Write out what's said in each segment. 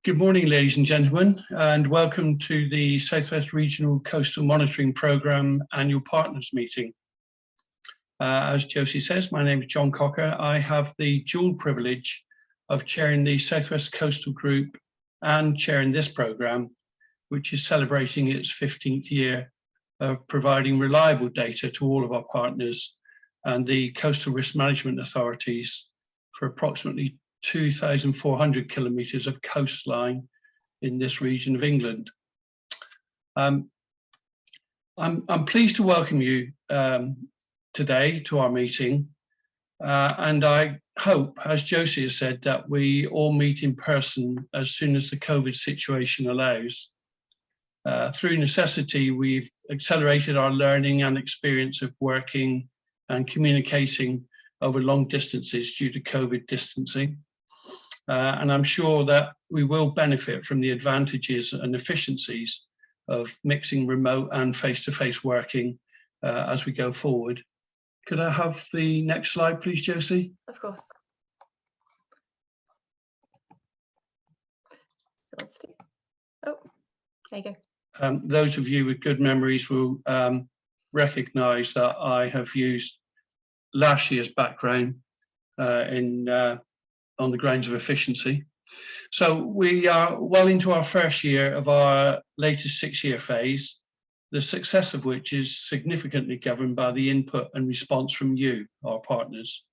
Good morning, ladies and gentlemen, and welcome to the Southwest Regional Coastal Monitoring Programme Annual Partners Meeting. As Josie says, my name is John Cocker. I have the dual privilege of chairing the Southwest Coastal Group and chairing this programme, which is celebrating its 15th year of providing reliable data to all of our partners and the coastal risk management authorities for approximately 2,400 kilometres of coastline in this region of England. I'm pleased to welcome you today to our meeting, and I hope, as Josie has said, that we all meet in person as soon as the COVID situation allows. Through necessity, we've accelerated our learning and experience of working and communicating over long distances due to COVID distancing. And I'm sure that we will benefit from the advantages and efficiencies of mixing remote and face-to-face working as we go forward. Could I have the next slide, please, Josie? Of course. Oh, there you go. Those of you with good memories will recognise that I have used last year's background on the grounds of efficiency. So we are well into our first year of our latest 6-year phase, the success of which is significantly governed by the input and response from you, our partners.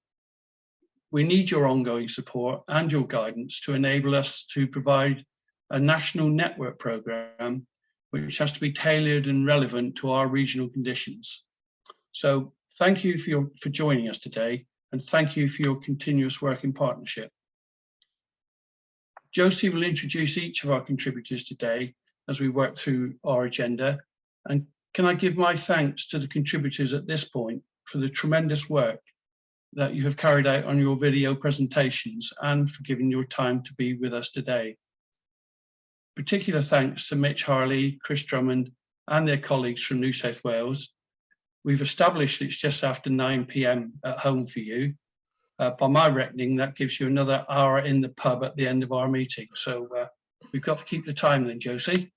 We need your ongoing support and your guidance to enable us to provide a national network programme which has to be tailored and relevant to our regional conditions. So thank you for joining us today, and thank you for your continuous working partnership. Josie will introduce each of our contributors today as we work through our agenda. And can I give my thanks to the contributors at this point for the tremendous work that you have carried out on your video presentations and for giving your time to be with us today. Particular thanks to Mitch Harley, Chris Drummond and their colleagues from New South Wales. We've established it's just after 9 p.m. at home for you. By my reckoning, that gives you another hour in the pub at the end of our meeting. So we've got to keep the time then, Josie.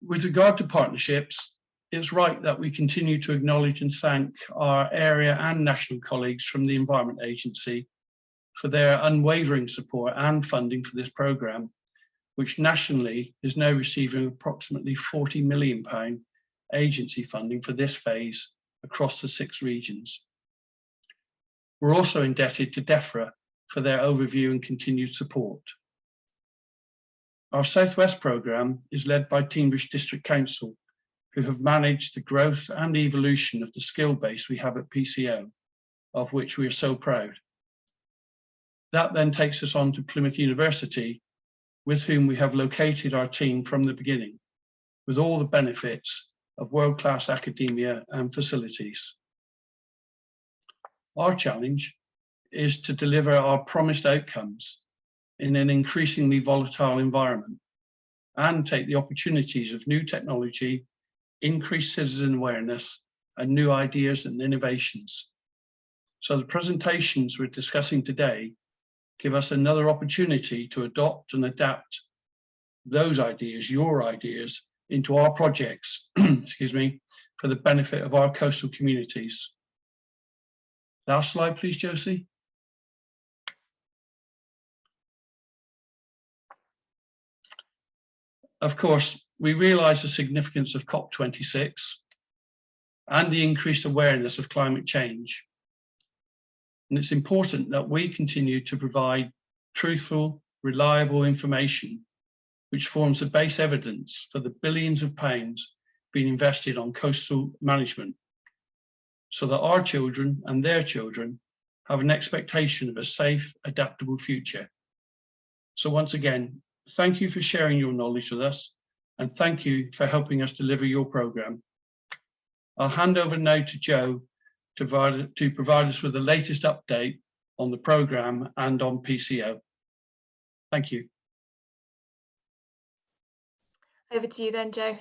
With regard to partnerships, it's right that we continue to acknowledge and thank our area and national colleagues from the Environment Agency for their unwavering support and funding for this programme, which nationally is now receiving approximately £40 million agency funding for this phase across the 6 regions. We're also indebted to DEFRA for their overview and continued support. Our Southwest programme is led by Teignbridge District Council, who have managed the growth and evolution of the skill base we have at PCO, of which we are so proud. That then takes us on to Plymouth University, with whom we have located our team from the beginning, with all the benefits of world-class academia and facilities. Our challenge is to deliver our promised outcomes in an increasingly volatile environment and take the opportunities of new technology, increased citizen awareness, and new ideas and innovations. So the presentations we're discussing today give us another opportunity to adopt and adapt those ideas, your ideas, into our projects, excuse me, for the benefit of our coastal communities. Last slide, please, Josie. Of course, we realise the significance of COP26 and the increased awareness of climate change. And it's important that we continue to provide truthful, reliable information, which forms the base evidence for the billions of pounds being invested on coastal management, so that our children and their children have an expectation of a safe, adaptable future. So once again, thank you for sharing your knowledge with us, and thank you for helping us deliver your programme. I'll hand over now to Joe to provide us with the latest update on the programme and on PCO. Thank you. Over to you then, Joe.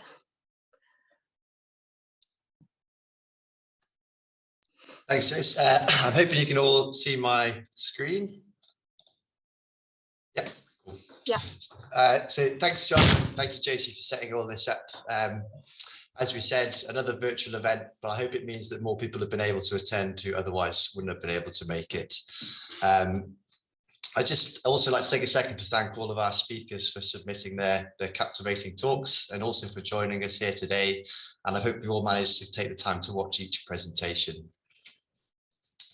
Thanks, Joyce. I'm hoping you can all see my screen. Yeah, cool. Yeah. So thanks, John. Thank you, Josie, for setting all this up. As we said, another virtual event, but I hope it means that more people have been able to attend who otherwise wouldn't have been able to make it. I just also like to take a second to thank all of our speakers for submitting their captivating talks and also for joining us here today. And I hope you all managed to take the time to watch each presentation.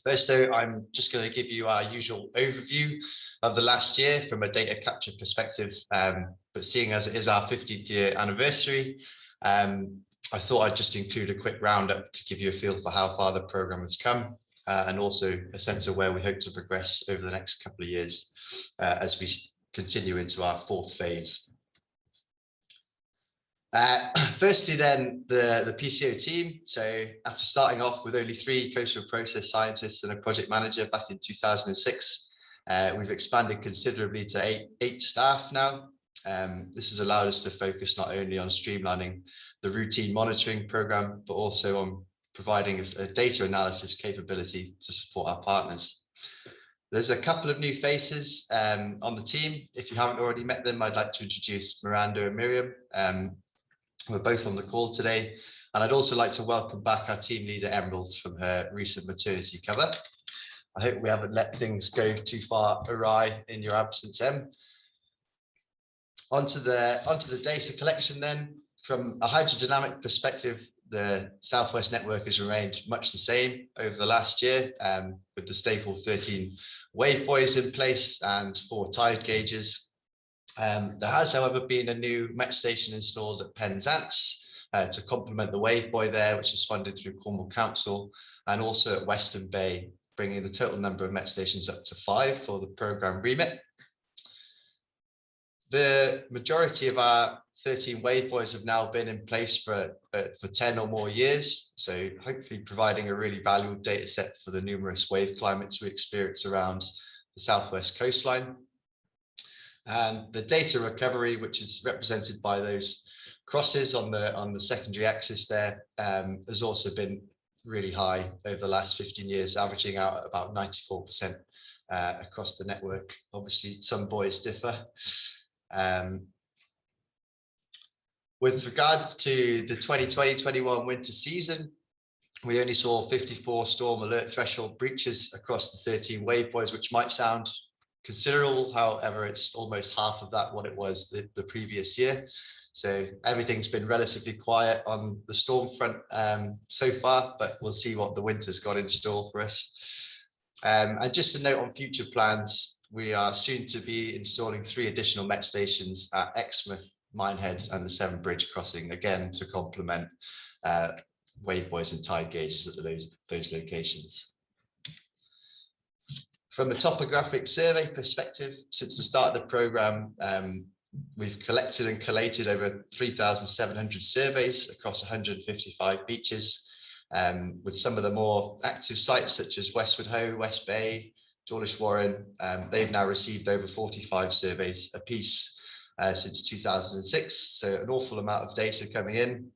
First, though, I'm just going to give you our usual overview of the last year from a data capture perspective. But seeing as it is our 50th year anniversary, I thought I'd just include a quick roundup to give you a feel for how far the programme has come. And also a sense of where we hope to progress over the next couple of years as we continue into our fourth phase. Firstly, then, the Pco team. So after starting off with only 3 coastal process scientists and a project manager back in 2006, we've expanded considerably to 8 staff now. This has allowed us to focus not only on streamlining the routine monitoring programme, but also on providing a data analysis capability to support our partners. There's a couple of new faces on the team. If you haven't already met them, I'd like to introduce Miranda and Miriam. We're both on the call today. And I'd also like to welcome back our team leader, Emerald, from her recent maternity cover. I hope we haven't let things go too far awry in your absence, Em. Onto the data collection then. From a hydrodynamic perspective, the Southwest network has remained much the same over the last year, with the staple 13 wave buoys in place and 4 tide gauges. There has, however, been a new met station installed at Penzance to complement the wave buoy there, which is funded through Cornwall Council, and also at Western Bay, bringing the total number of met stations up to 5 for the programme remit. The majority of our 13 wave buoys have now been in place for 10 or more years, so hopefully providing a really valuable data set for the numerous wave climates we experience around the southwest coastline. And the data recovery, which is represented by those crosses on the secondary axis there, has also been really high over the last 15 years, averaging out at about 94% across the network. Obviously, some buoys differ. With regards to the 2020-21 winter season, we only saw 54 storm alert threshold breaches across the 13 wave buoys, which might sound considerable. However, it's almost half of that what it was the previous year. So everything's been relatively quiet on the storm front so far, but we'll see what the winter's got in store for us. And just a note on future plans, we are soon to be installing 3 additional met stations at Exmouth, Minehead and the Severn Bridge crossing, again to complement wave buoys and tide gauges at those locations. From a topographic survey perspective, since the start of the programme, we've collected and collated over 3,700 surveys across 155 beaches, with some of the more active sites such as Westward Ho, West Bay, Dawlish Warren. They've now received over 45 surveys apiece since 2006, so an awful amount of data coming in.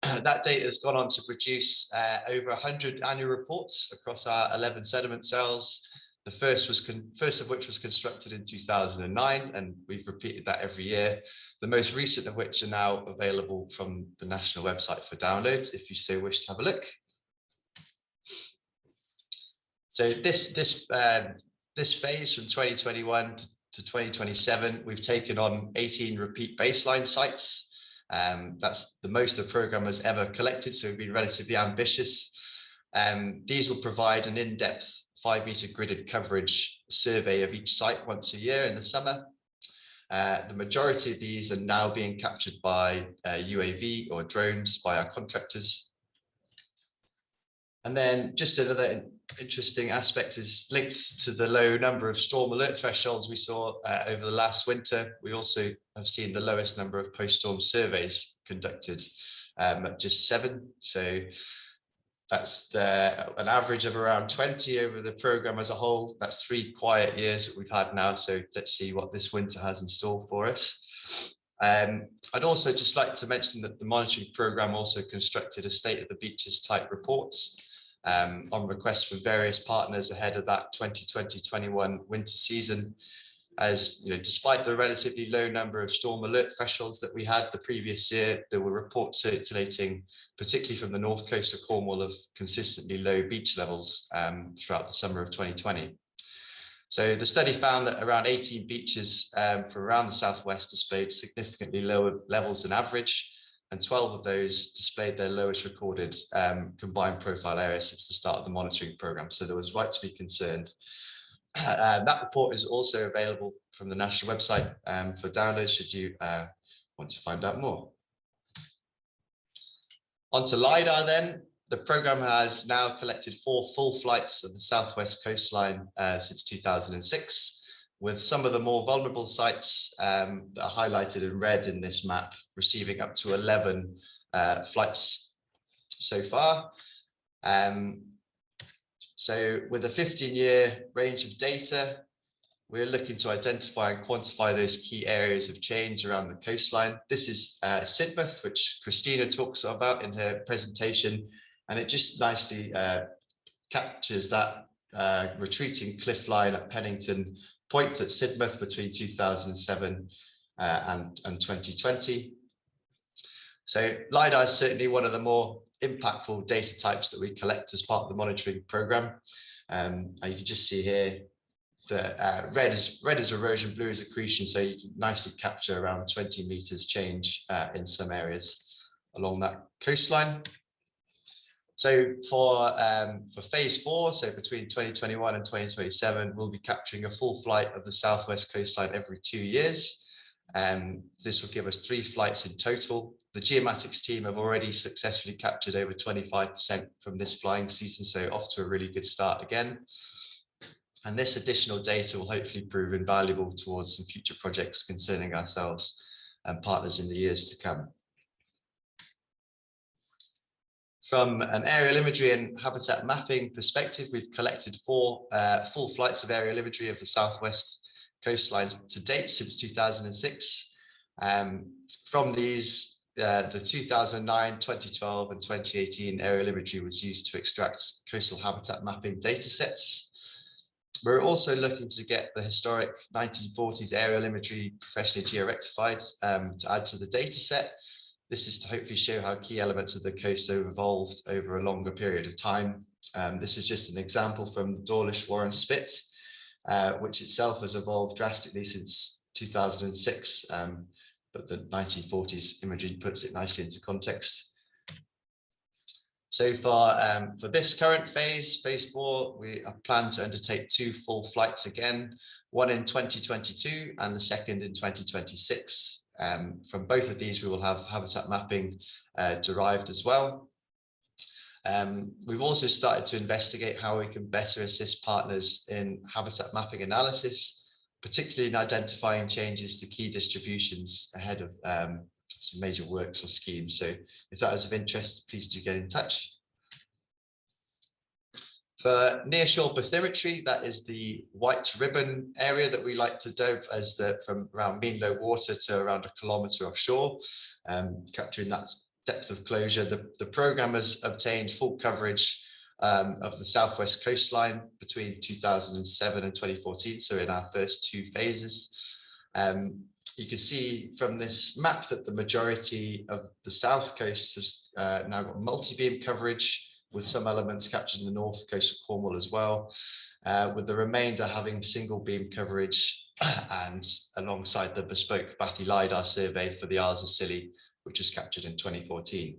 That data has gone on to produce over 100 annual reports across our 11 sediment cells. The first of which was constructed in 2009, and we've repeated that every year. The most recent of which are now available from the national website for download, if you so wish to have a look. So this phase from 2021 to 2027, we've taken on 18 repeat baseline sites. That's the most the programme has ever collected, so we've been relatively ambitious. These will provide an in-depth 5-metre gridded coverage survey of each site once a year in the summer. The majority of these are now being captured by UAV or drones by our contractors. And then just another interesting aspect is linked to the low number of storm alert thresholds we saw over the last winter. We also have seen the lowest number of post-storm surveys conducted at just 7. So that's an average of around 20 over the programme as a whole. That's 3 quiet years that we've had now. So let's see what this winter has in store for us. I'd also just like to mention that the monitoring programme also constructed a State of the Beaches type reports on request from various partners ahead of that 2020-21 winter season. as you know, despite the relatively low number of storm alert thresholds that we had the previous year, there were reports circulating, particularly from the north coast of Cornwall, of consistently low beach levels throughout the summer of 2020. So the study found that around 18 beaches from around the southwest displayed significantly lower levels than average, and 12 of those displayed their lowest recorded combined profile area since the start of the monitoring programme. So there was right to be concerned. That report is also available from the national website for download should you want to find out more. On to LiDAR then. The programme has now collected 4 full flights of the southwest coastline since 2006, with some of the more vulnerable sites that are highlighted in red in this map receiving up to 11 flights so far. So with a 15-year range of data, we're looking to identify and quantify those key areas of change around the coastline. This is Sidmouth, which Christina talks about in her presentation, and it just nicely captures that retreating cliff line at Pennington Point at Sidmouth between 2007 and 2020. So LiDAR is certainly one of the more impactful data types that we collect as part of the monitoring program. And you can just see here that red is erosion, blue is accretion, so you can nicely capture around 20 meters change in some areas along that coastline. So for phase 4, so between 2021 and 2027, we'll be capturing a full flight of the southwest coastline every 2 years. This will give us 3 flights in total. The geomatics team have already successfully captured over 25% from this flying season, so off to a really good start again. And this additional data will hopefully prove invaluable towards some future projects concerning ourselves and partners in the years to come. From an aerial imagery and habitat mapping perspective, we've collected 4 full flights of aerial imagery of the southwest coastline to date since 2006. From these, the 2009, 2012 and 2018 aerial imagery was used to extract coastal habitat mapping data sets. We're also looking to get the historic 1940s aerial imagery professionally georectified to add to the data set. This is to hopefully show how key elements of the coast have evolved over a longer period of time. This is just an example from the Dawlish Warren Spit, which itself has evolved drastically since 2006, but the 1940s imagery puts it nicely into context. So far, for this current phase, phase 4, we plan to undertake 2 full flights again, one in 2022 and the second in 2026. From both of these, we will have habitat mapping derived as well. We've also started to investigate how we can better assist partners in habitat mapping analysis, particularly in identifying changes to key distributions ahead of some major works or schemes. So if that is of interest, please do get in touch. For Nearshore Bathymetry, that is the white ribbon area that we like to dope as from around mean low water to around 1 kilometre offshore, capturing that depth of closure. The programme has obtained full coverage of the southwest coastline between 2007 and 2014, so in our first 2 phases. You can see from this map that the majority of the south coast has now got multi-beam coverage, with some elements captured in the north coast of Cornwall as well, with the remainder having single beam coverage and alongside the bespoke Bathy LiDAR survey for the Isles of Scilly, which was captured in 2014.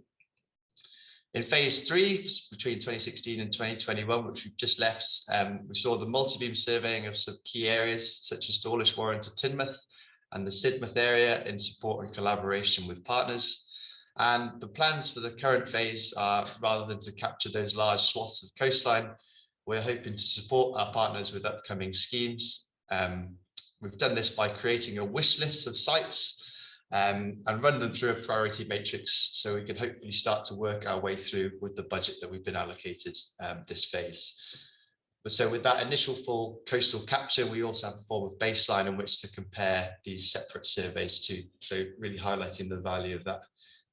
In phase 3, between 2016 and 2021, which we've just left, we saw the multi-beam surveying of some key areas such as Dawlish Warren to Teignmouth and the Sidmouth area in support and collaboration with partners. And the plans for the current phase are, rather than to capture those large swaths of coastline, we're hoping to support our partners with upcoming schemes. We've done this by creating a wish list of sites and run them through a priority matrix, so we can hopefully start to work our way through with the budget that we've been allocated this phase. But so with that initial full coastal capture, we also have a form of baseline in which to compare these separate surveys to, so really highlighting the value of that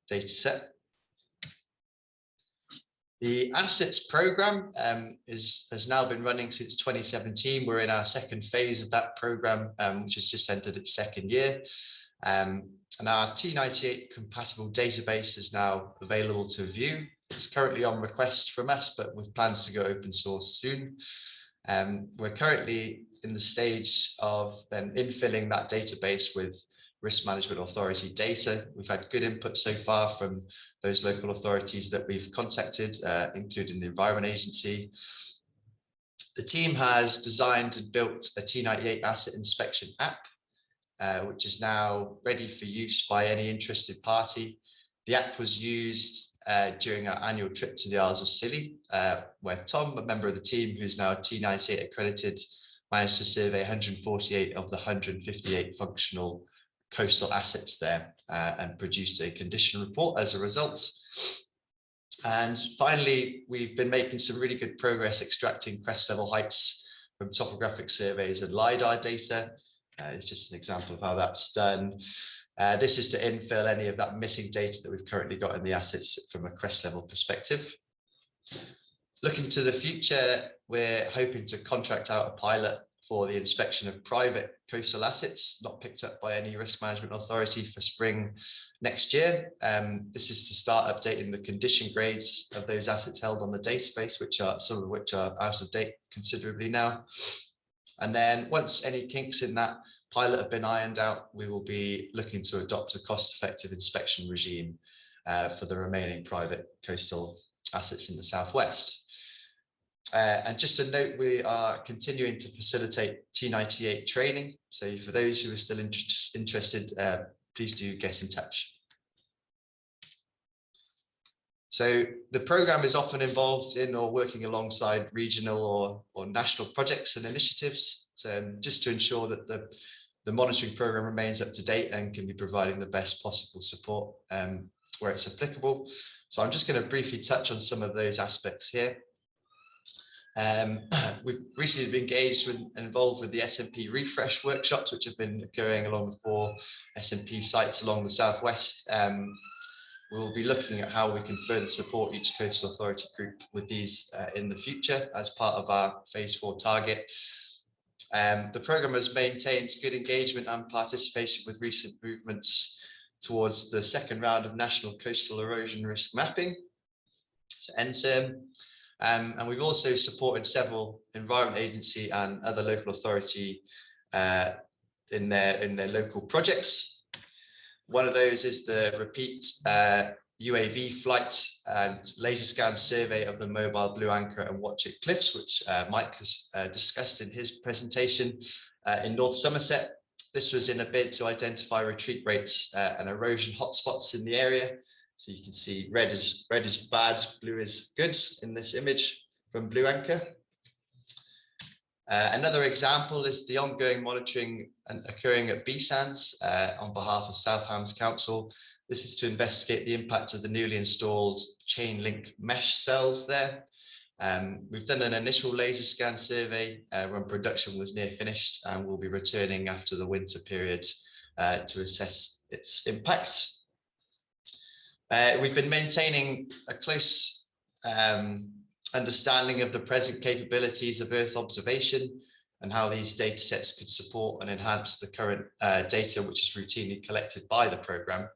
data set. The assets program has now been running since 2017. We're in our second phase of that program, which has just entered its second year. And our T98 compatible database is now available to view. It's currently on request from us, but with plans to go open source soon. We're currently in the stage of then infilling that database with risk management authority data. We've had good input so far from those local authorities that we've contacted, including the Environment Agency. The team has designed and built a T98 asset inspection app, which is now ready for use by any interested party. The app was used during our annual trip to the Isles of Scilly, where Tom, a member of the team who's now T98 accredited, managed to survey 148 of the 158 functional coastal assets there and produced a condition report as a result. And finally, we've been making some really good progress extracting crest level heights from topographic surveys and LiDAR data. It's just an example of how that's done. This is to infill any of that missing data that we've currently got in the assets from a crest level perspective. Looking to the future, we're hoping to contract out a pilot for the inspection of private coastal assets not picked up by any risk management authority for spring next year. This is to start updating the condition grades of those assets held on the database, some of which are out of date considerably now. And then once any kinks in that pilot have been ironed out, we will be looking to adopt a cost-effective inspection regime for the remaining private coastal assets in the southwest. And just a note, we are continuing to facilitate T98 training. So for those who are still interested, please do get in touch. So the program is often involved in or working alongside regional or national projects and initiatives. So just to ensure that the monitoring program remains up to date and can be providing the best possible support where it's applicable. So I'm just going to briefly touch on some of those aspects here. We've recently been engaged and involved with the SMP refresh workshops, which have been occurring along the 4 SMP sites along the southwest. We'll be looking at how we can further support each coastal authority group with these in the future as part of our phase 4 target. The programme has maintained good engagement and participation with recent movements towards the second round of National Coastal Erosion Risk Mapping, so NCERM. And we've also supported several Environment Agency and other local authority in their local projects. One of those is the repeat UAV flight and laser scan survey of the mobile Blue Anchor and Watchet Cliffs, which Mike has discussed in his presentation in North Somerset. This was in a bid to identify retreat rates and erosion hotspots in the area. So you can see red is bad, blue is good in this image from Blue Anchor. Another example is the ongoing monitoring occurring at B-Sands on behalf of South Hams Council. This is to investigate the impact of the newly installed chain link mesh cells there. We've done an initial laser scan survey when production was near finished, and we'll be returning after the winter period to assess its impact. We've been maintaining a close understanding of the present capabilities of Earth observation and how these data sets could support and enhance the current data which is routinely collected by the programme.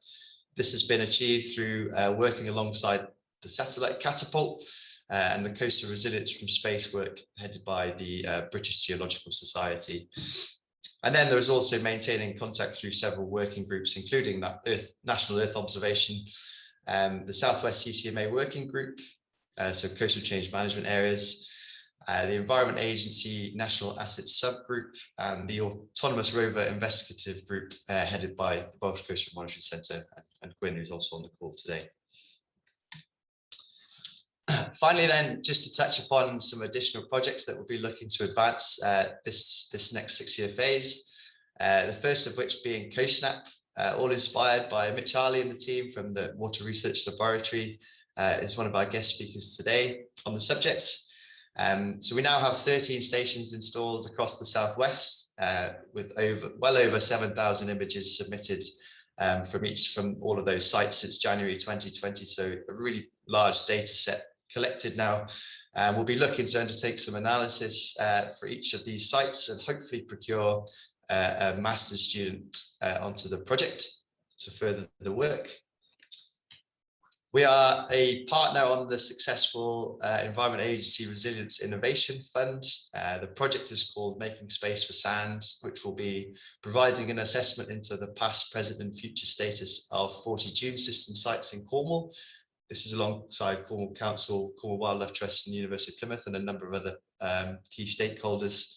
This has been achieved through working alongside the satellite catapult and the coastal resilience from space work headed by the British Geological Society. And then there is also maintaining contact through several working groups, including that National Earth Observation, the Southwest CCMA Working Group, so Coastal Change Management Areas, the Environment Agency National Assets Subgroup, and the Autonomous Rover Investigative Group headed by the Welsh Coastal Monitoring Centre and Gwyn, who's also on the call today. Finally, then, just to touch upon some additional projects that we'll be looking to advance this next 6-year phase. The first of which being CoastSnap, all inspired by Mitch Harley and the team from the Water Research Laboratory, is one of our guest speakers today on the subject. So we now have 13 stations installed across the southwest, with well over 7,000 images submitted from all of those sites since January 2020. So a really large data set collected now. We'll be looking to undertake some analysis for each of these sites and hopefully procure a master's student onto the project to further the work. We are a partner on the successful Environment Agency Resilience Innovation Fund. The project is called Making Space for Sand, which will be providing an assessment into the past, present and future status of 40 dune system sites in Cornwall. This is alongside Cornwall Council, Cornwall Wildlife Trust and the University of Plymouth and a number of other key stakeholders.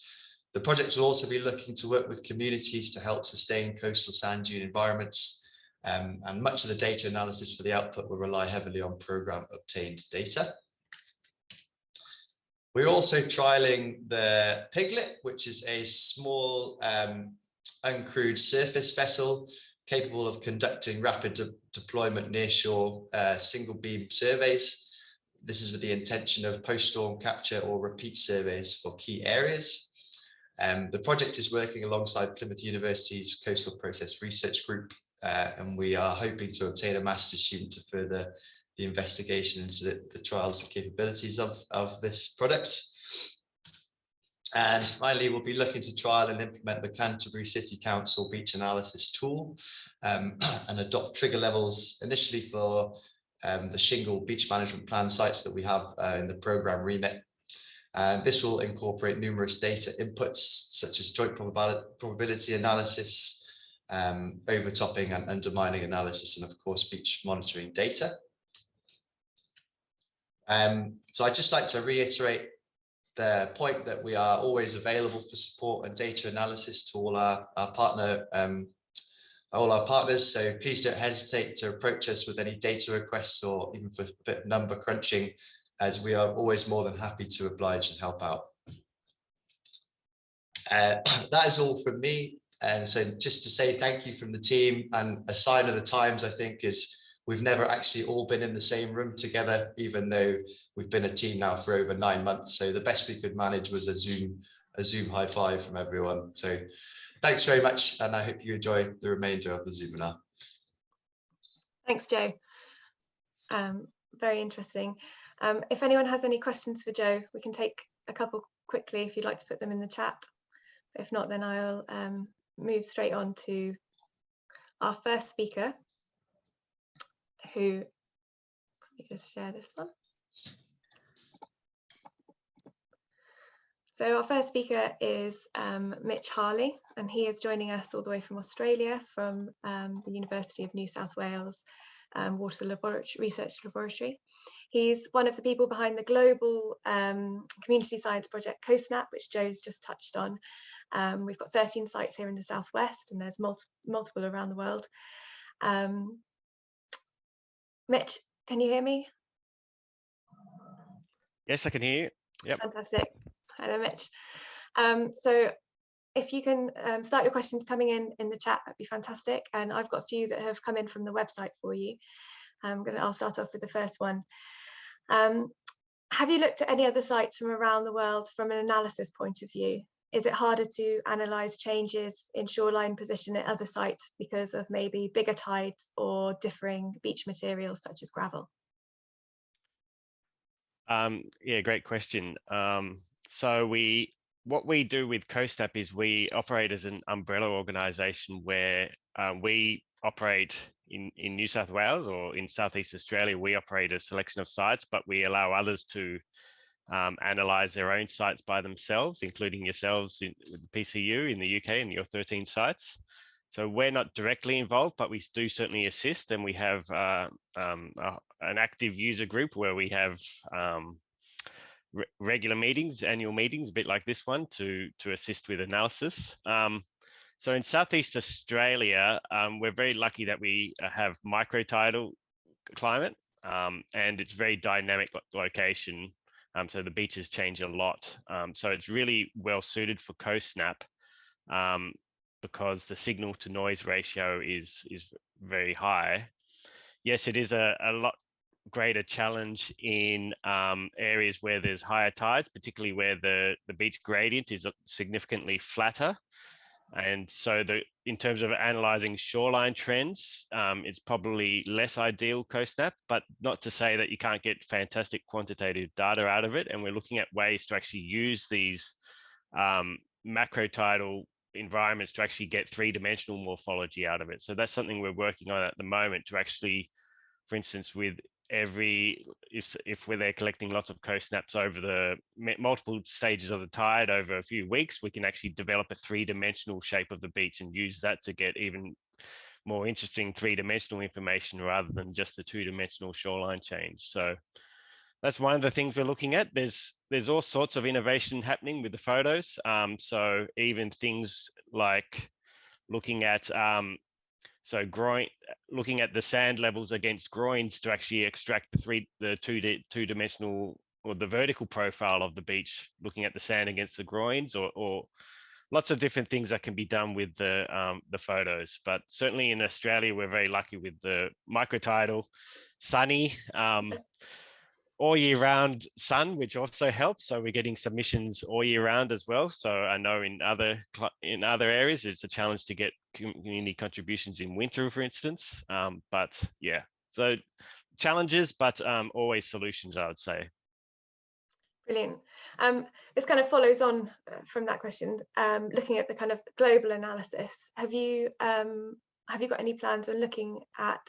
The project will also be looking to work with communities to help sustain coastal sand dune environments. And much of the data analysis for the output will rely heavily on program obtained data. We're also trialing the Piglet, which is a small uncrewed surface vessel capable of conducting rapid deployment nearshore single beam surveys. This is with the intention of post-storm capture or repeat surveys for key areas. The project is working alongside Plymouth University's Coastal Process Research Group, and we are hoping to obtain a master's student to further the investigation into the trials and capabilities of this product. And finally, we'll be looking to trial and implement the Canterbury City Council beach analysis tool and adopt trigger levels initially for the shingle beach management plan sites that we have in the programme remit. And this will incorporate numerous data inputs such as joint probability analysis, overtopping and undermining analysis, and of course beach monitoring data. So I'd just like to reiterate the point that we are always available for support and data analysis to all our partners. So please don't hesitate to approach us with any data requests or even for a bit of number crunching, as we are always more than happy to oblige and help out. That is all from me. And so just to say thank you from the team, and a sign of the times, I think, is we've never actually all been in the same room together, even though we've been a team now for over 9 months. So the best we could manage was a Zoom high five from everyone. So thanks very much, and I hope you enjoy the remainder of the Zoominar. Thanks, Joe. Very interesting. If anyone has any questions for Joe, we can take a couple quickly if you'd like to put them in the chat. If not, then I'll move straight on to our first speaker, who, let me just share this one. So our first speaker is Mitch Harley, and he is joining us all the way from Australia, from the University of New South Wales Water Research Laboratory. He's one of the people behind the global community science project CoSnap, which Joe's just touched on. We've got 13 sites here in the Southwest, and there's multiple around the world. Mitch, can you hear me? Yes, I can hear you. Yep. Fantastic. Hi there, Mitch. So if you can start your questions coming in the chat, that'd be fantastic. And I've got a few that have come in from the website for you. I'll start off with the first one. Have you looked at any other sites from around the world from an analysis point of view? Is it harder to analyse changes in shoreline position at other sites because of maybe bigger tides or differing beach materials such as gravel? Yeah, great question. So what we do with CoSnap is we operate as an umbrella organisation where we operate in New South Wales, or in Southeast Australia. We operate a selection of sites, but we allow others to analyse their own sites by themselves, including yourselves with the PCU in the UK and your 13 sites. So we're not directly involved, but we do certainly assist, and we have an active user group where we have regular meetings, annual meetings, a bit like this one, to assist with analysis. So in Southeast Australia, we're very lucky that we have microtidal climate, and it's very dynamic location. So the beaches change a lot. So it's really well suited for CoSnap because the signal to noise ratio is very high. Yes, it is a lot greater challenge in areas where there's higher tides, particularly where the beach gradient is significantly flatter. And so in terms of analyzing shoreline trends, it's probably less ideal CoSnap, but not to say that you can't get fantastic quantitative data out of it. And we're looking at ways to actually use these macro tidal environments to actually get three-dimensional morphology out of it. So that's something we're working on at the moment to actually, for instance, with if we're there collecting lots of CoSnaps over the multiple stages of the tide over a few weeks, we can actually develop a three-dimensional shape of the beach and use that to get even more interesting three-dimensional information rather than just the two-dimensional shoreline change. So that's one of the things we're looking at. There's all sorts of innovation happening with the photos. So even things like looking at looking at the sand levels against groins to actually extract the two-dimensional or the vertical profile of the beach, looking at the sand against the groins, or lots of different things that can be done with the photos. But certainly in Australia, we're very lucky with the microtidal, sunny, all year round sun, which also helps. So we're getting submissions all year round as well. So I know in other areas, it's a challenge to get community contributions in winter, for instance. But yeah, so challenges, but always solutions, I would say. Brilliant. This kind of follows on from that question, looking at the kind of global analysis. Have you got any plans on looking at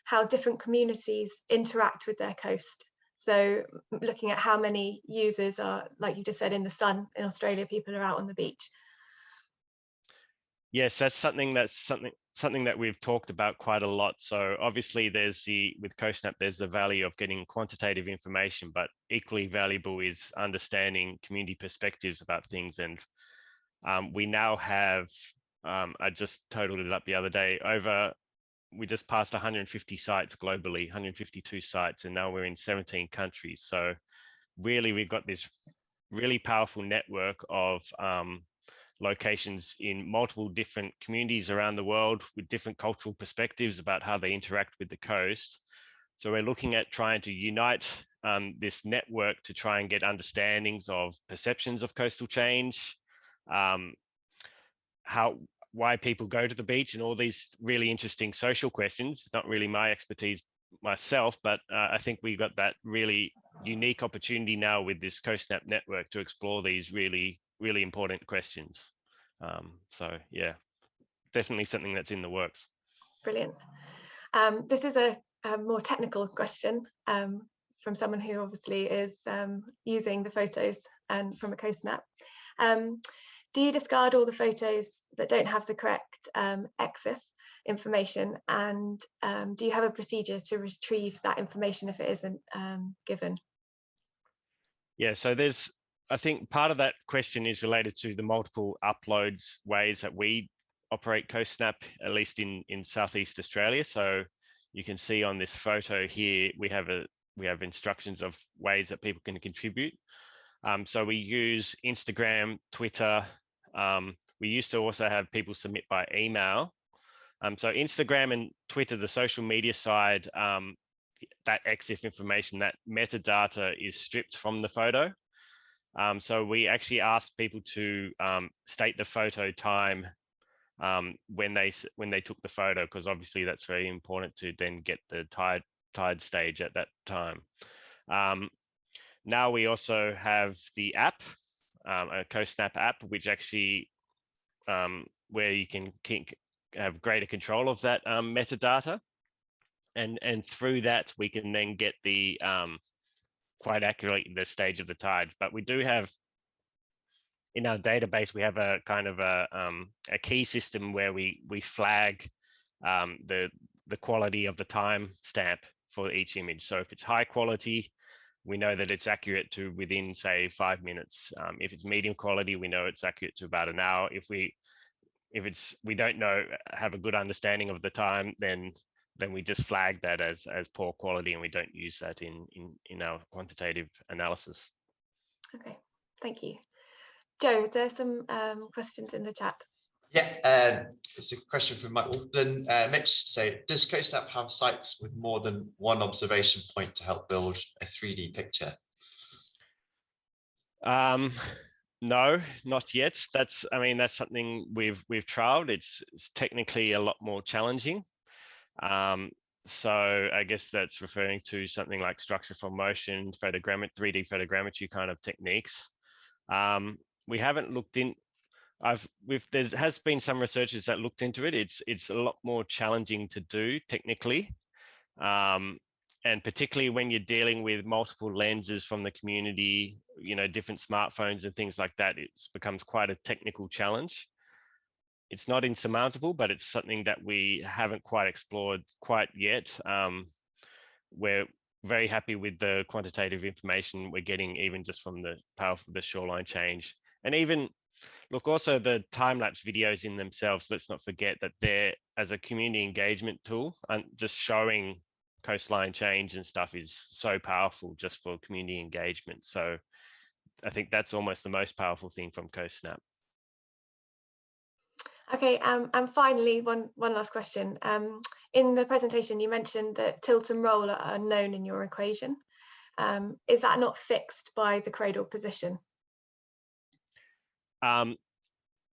how different communities interact with their coast? So looking at how many users are, like you just said, in the sun in Australia, people are out on the beach. Yes, that's something that we've talked about quite a lot. So obviously with CoSnap, there's the value of getting quantitative information, but equally valuable is understanding community perspectives about things. And we now have, I just totaled it up the other day, we just passed 150 sites globally, 152 sites, and now we're in 17 countries. So really, we've got this really powerful network of locations in multiple different communities around the world with different cultural perspectives about how they interact with the coast. So we're looking at trying to unite this network to try and get understandings of perceptions of coastal change, why people go to the beach, and all these really interesting social questions. It's not really my expertise myself, but I think we got that really unique opportunity now with this CoSnap network to explore these really, really important questions. So yeah, definitely something that's in the works. Brilliant. This is a more technical question from someone who obviously is using the photos and from a CoSnap. Do you discard all the photos that don't have the correct EXIF information, and do you have a procedure to retrieve that information if it isn't given? Yeah, so I think part of that question is related to the multiple uploads ways that we operate CoSnap, at least in Southeast Australia. So you can see on this photo here, we have instructions of ways that people can contribute. So we use Instagram, Twitter. We used to also have people submit by email. So Instagram and Twitter, the social media side, that EXIF information, that metadata is stripped from the photo. So we actually asked people to state the photo time when they took the photo, because obviously that's very important to then get the tide stage at that time. Now we also have the app, a CoSnap app, which actually where you can have greater control of that metadata, and through that we can then get the quite accurately the stage of the tides. But we do have in our database, we have a kind of a key system where we flag the quality of the time stamp for each image. So if it's high quality, we know that it's accurate to within, say, 5 minutes. If it's medium quality, we know it's accurate to about an hour. If we don't have a good understanding of the time, then we just flag that as poor quality, and we don't use that in our quantitative analysis. Okay, thank you. Joe, is there some questions in the chat? Yeah, it's a question from Mike Walden. Mitch, say, does CoSnap have sites with more than one observation point to help build a 3D picture? No, not yet. I mean, that's something we've trialed. It's technically a lot more challenging. So I guess that's referring to something like structure from motion, 3D photogrammetry kind of techniques. We haven't looked in. There has been some researchers that looked into it. It's a lot more challenging to do technically, and particularly when you're dealing with multiple lenses from the community, different smartphones and things like that. It becomes quite a technical challenge. It's not insurmountable, but it's something that we haven't quite explored quite yet. We're very happy with the quantitative information we're getting, even just from the power of the shoreline change. And even, look, also the time-lapse videos in themselves, let's not forget that they're, as a community engagement tool, and just showing coastline change and stuff is so powerful just for community engagement. So I think that's almost the most powerful thing from CoastSnap. Okay, and finally, one last question. In the presentation, you mentioned that tilt and roll are unknown in your equation. Is that not fixed by the cradle position?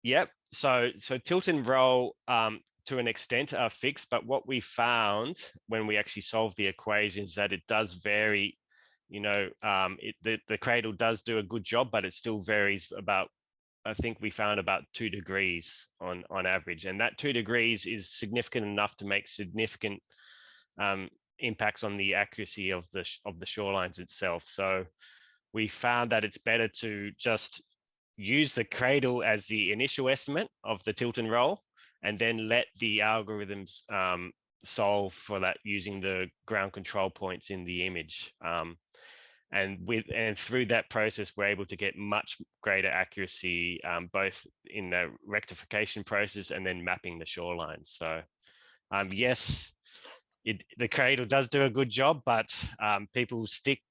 Yep. So tilt and roll to an extent are fixed, but what we found when we actually solved the equations that it does vary. The cradle does do a good job, but it still varies about, I think we found about 2 degrees on average, and that 2 degrees is significant enough to make significant impacts on the accuracy of the shorelines itself. So we found that it's better to just use the cradle as the initial estimate of the tilt and roll, and then let the algorithms solve for that using the ground control points in the image. And through that process, we're able to get much greater accuracy, both in the rectification process and then mapping the shoreline. So yes, the cradle does do a good job, but people stick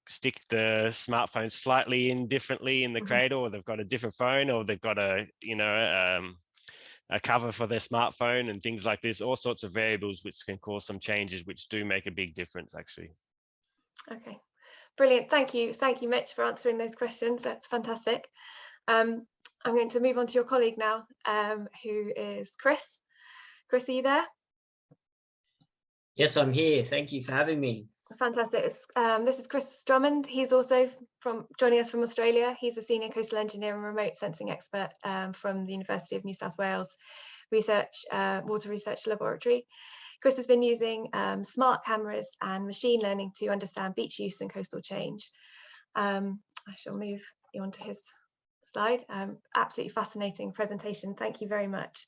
the smartphone slightly in differently in the cradle, or they've got a different phone, or they've got a cover for their smartphone and things like this, all sorts of variables which can cause some changes, which do make a big difference actually. Okay, brilliant. Thank you, Mitch, for answering those questions. That's fantastic. I'm going to move on to your colleague now, who is Chris. Chris, are you there? Yes, I'm here. Thank you for having me. Fantastic. This is Chris Drummond. He's also joining us from Australia. He's a senior coastal engineer and remote sensing expert from the University of New South Wales Water Research Laboratory. Chris has been using smart cameras and machine learning to understand beach use and coastal change. I shall move you onto his slide. Absolutely fascinating presentation. Thank you very much.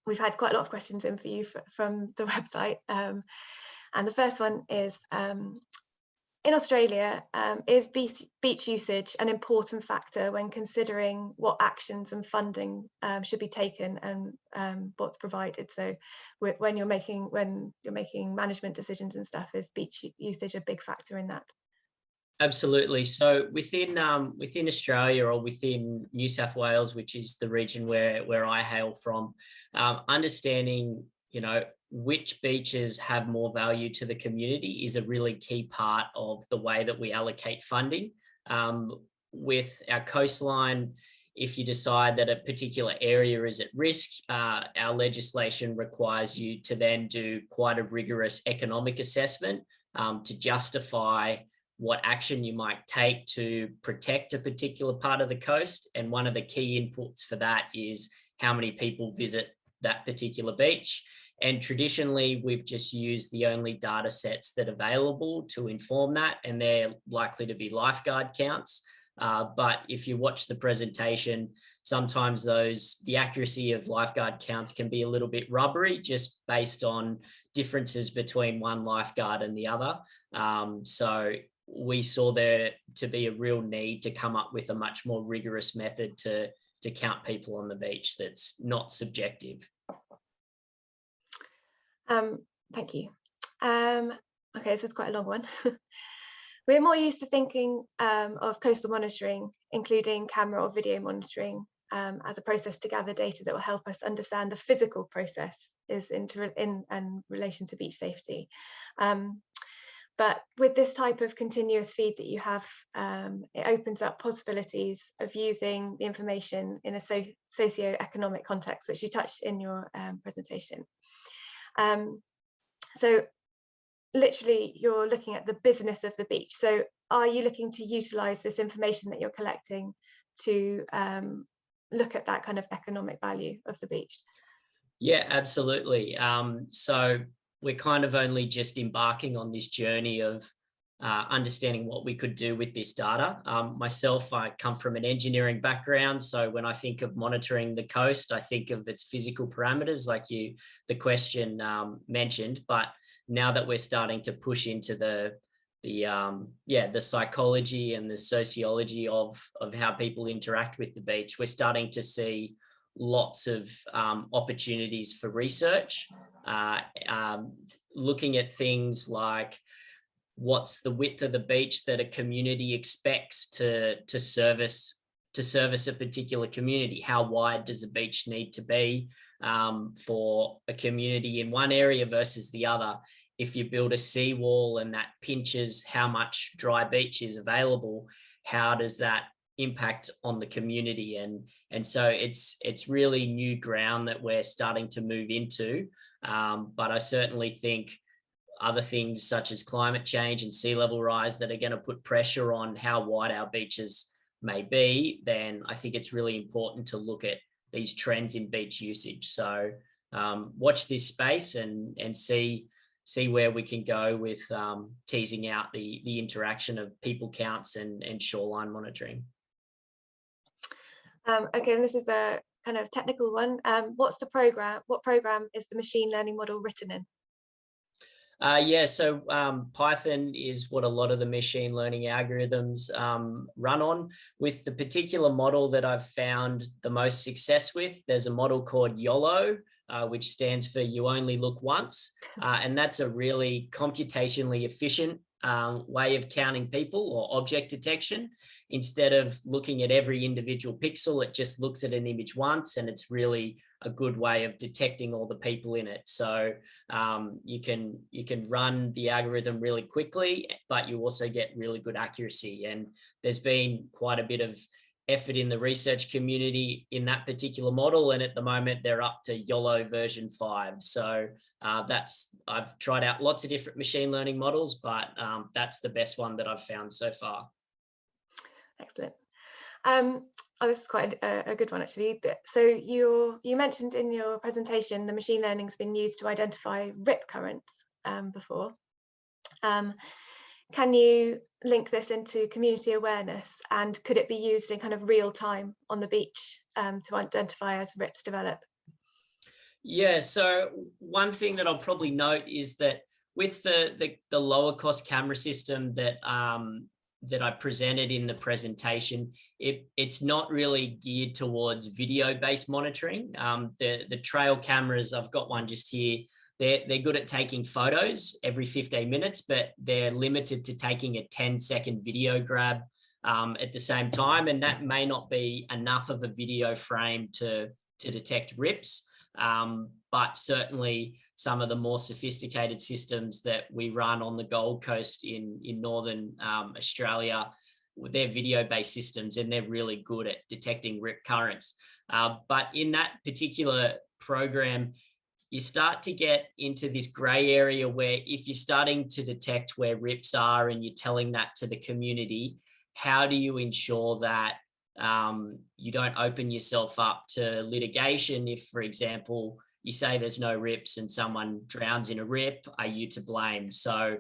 We've had quite a lot of questions in for you from the website. And the first one is, in Australia, is beach usage an important factor when considering what actions and funding should be taken and what's provided? So when you're making management decisions and stuff, is beach usage a big factor in that? Absolutely. So within Australia, or within New South Wales, which is the region where I hail from, understanding which beaches have more value to the community is a really key part of the way that we allocate funding. With our coastline, if you decide that a particular area is at risk, our legislation requires you to then do quite a rigorous economic assessment to justify what action you might take to protect a particular part of the coast. And one of the key inputs for that is how many people visit that particular beach. And traditionally, we've just used the only data sets that are available to inform that, and they're likely to be lifeguard counts. But if you watch the presentation, sometimes the accuracy of lifeguard counts can be a little bit rubbery, just based on differences between one lifeguard and the other. So we saw there to be a real need to come up with a much more rigorous method to count people on the beach that's not subjective. Thank you. Okay, this is quite a long one. We're more used to thinking of coastal monitoring, including camera or video monitoring, as a process to gather data that will help us understand the physical process in relation to beach safety. But with this type of continuous feed that you have, it opens up possibilities of using the information in a socio-economic context, which you touched in your presentation. So literally, you're looking at the business of the beach. So are you looking to utilize this information that you're collecting to look at that kind of economic value of the beach? Yeah, absolutely. So we're kind of only just embarking on this journey of understanding what we could do with this data. Myself, I come from an engineering background. So when I think of monitoring the coast, I think of its physical parameters like the question mentioned. But now that we're starting to push into the psychology and the sociology of how people interact with the beach, we're starting to see lots of opportunities for research, looking at things like what's the width of the beach that a community expects to service a particular community. How wide does the beach need to be for a community in one area versus the other? If you build a seawall and that pinches how much dry beach is available, how does that impact on the community? And so it's really new ground that we're starting to move into. But I certainly think other things such as climate change and sea level rise that are going to put pressure on how wide our beaches may be, then I think it's really important to look at these trends in beach usage. So watch this space and see where we can go with teasing out the interaction of people counts and shoreline monitoring. Okay, and this is a kind of technical one. What's the program? What program is the machine learning model written in? So Python is what a lot of the machine learning algorithms run on. With the particular model that I've found the most success with, there's a model called YOLO, which stands for You Only Look Once. And that's a really computationally efficient way of counting people or object detection. Instead of looking at every individual pixel, it just looks at an image once, and it's really a good way of detecting all the people in it. So you can run the algorithm really quickly, but you also get really good accuracy. And there's been quite a bit of effort in the research community in that particular model, and at the moment they're up to YOLO version 5. So I've tried out lots of different machine learning models, but that's the best one that I've found so far. Excellent. This is quite a good one, actually. So you mentioned in your presentation the machine learning's been used to identify rip currents before. Can you link this into community awareness, and could it be used in kind of real time on the beach to identify as rips develop? Yeah, so one thing that I'll probably note is that with the lower cost camera system that I presented in the presentation, it's not really geared towards video-based monitoring. The trail cameras, I've got one just here, they're good at taking photos every 15 minutes, but they're limited to taking a 10-second video grab at the same time, and that may not be enough of a video frame to detect rips. But certainly some of the more sophisticated systems that we run on the Gold Coast in northern Australia, they're video-based systems, and they're really good at detecting rip currents. But in that particular program, you start to get into this gray area where if you're starting to detect where rips are and you're telling that to the community, how do you ensure that you don't open yourself up to litigation? If, for example, you say there's no rips and someone drowns in a rip, are you to blame? So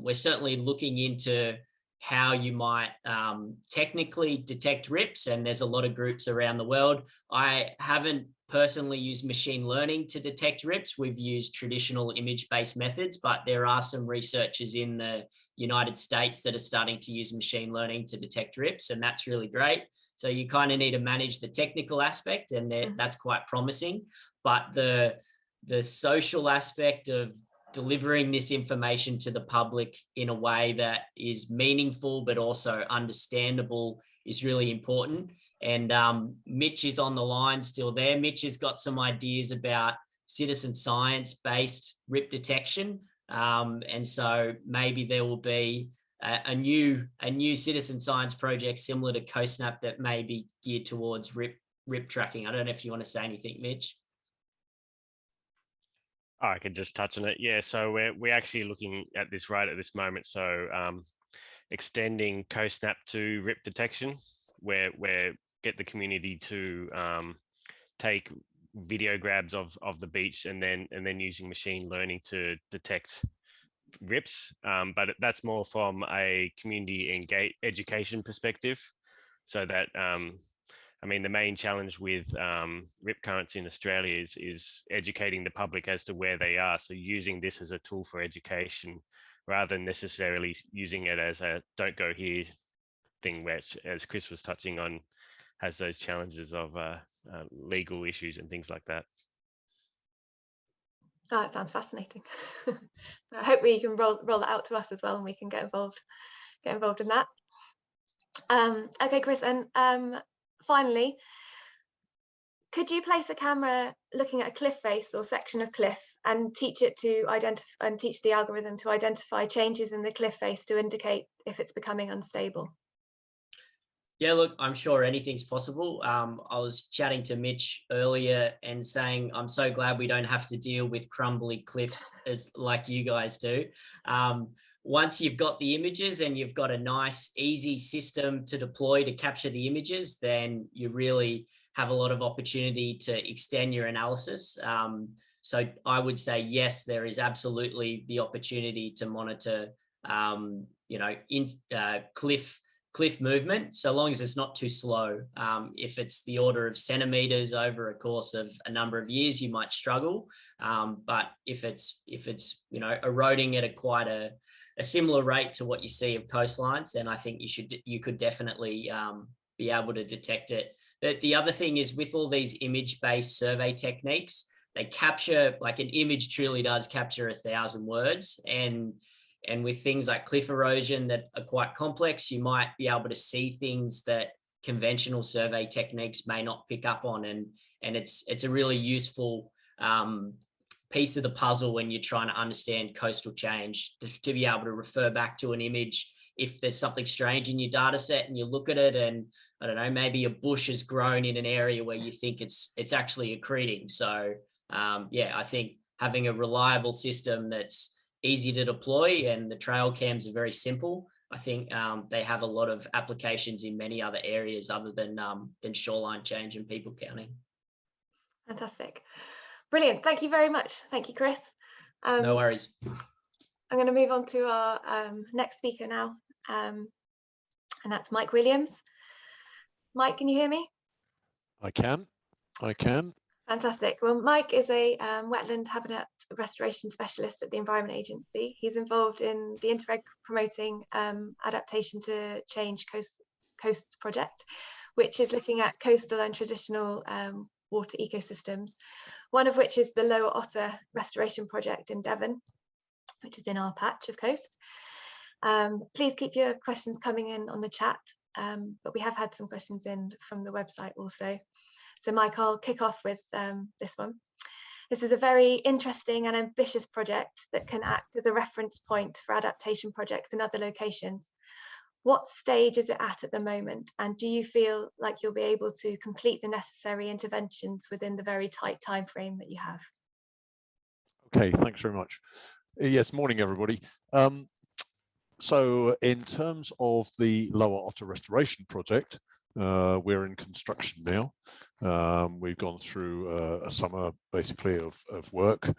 we're certainly looking into how you might technically detect rips, and there's a lot of groups around the world. I haven't personally used machine learning to detect rips. We've used traditional image-based methods, but there are some researchers in the United States that are starting to use machine learning to detect rips, and that's really great. So you kind of need to manage the technical aspect, and that's quite promising. But the social aspect of delivering this information to the public in a way that is meaningful but also understandable is really important. And Mitch is on the line still there. Mitch has got some ideas about citizen science-based rip detection. And so maybe there will be a new citizen science project similar to CoSnap that may be geared towards RIP tracking. I don't know if you want to say anything, Mitch. Oh, I could just touch on it. Yeah, so we're actually looking at this right at this moment. So extending CoSnap to RIP detection, where get the community to take video grabs of the beach and then using machine learning to detect RIPs. But that's more from a community education perspective, so that I mean, the main challenge with RIP currents in Australia is educating the public as to where they are. So using this as a tool for education rather than necessarily using it as a don't go here thing, which, as Chris was touching on, has those challenges of legal issues and things like that. Oh, that sounds fascinating. I hope we can roll that out to us as well, and we can get involved in that. Okay, Chris, and finally, could you place a camera looking at a cliff face or section of cliff and teach it to identify and teach the algorithm to identify changes in the cliff face to indicate if it's becoming unstable? Yeah, look, I'm sure anything's possible. I was chatting to Mitch earlier and saying I'm so glad we don't have to deal with crumbly cliffs as like you guys do. Once you've got the images and you've got a nice, easy system to deploy to capture the images, then you really have a lot of opportunity to extend your analysis. So I would say, yes, there is absolutely the opportunity to monitor, cliff movement, so long as it's not too slow. If it's the order of centimeters over a course of a number of years, you might struggle. But if it's eroding at quite a similar rate to what you see of coastlines, then I think you could definitely be able to detect it. But the other thing is, with all these image-based survey techniques, they capture, like, an image truly does capture 1,000 words, and with things like cliff erosion that are quite complex, you might be able to see things that conventional survey techniques may not pick up on, and it's a really useful piece of the puzzle when you're trying to understand coastal change, to be able to refer back to an image if there's something strange in your data set and you look at it and, I don't know, maybe a bush has grown in an area where you think it's actually accreting. So yeah, I think having a reliable system that's easy to deploy, and the trail cams are very simple, I think they have a lot of applications in many other areas other than shoreline change and people counting. Fantastic. Brilliant. Thank you very much. Thank you, Chris. No worries. I'm going to move on to our next speaker now, and that's Mike Williams. Mike, can you hear me? I can. Fantastic. Well, Mike is a wetland habitat restoration specialist at the Environment Agency. He's involved in the Interreg promoting adaptation to change coasts project, which is looking at coastal and traditional water ecosystems, one of which is the Lower Otter Restoration Project in Devon, which is in our patch of coast. Please keep your questions coming in on the chat, but we have had some questions in from the website also. So Mike, I'll kick off with this one. This is a very interesting and ambitious project that can act as a reference point for adaptation projects in other locations. What stage is it at the moment? And do you feel like you'll be able to complete the necessary interventions within the very tight time frame that you have? Okay, thanks very much. Yes, morning everybody. So in terms of the Lower Otter Restoration Project, we're in construction now. We've gone through a summer basically of work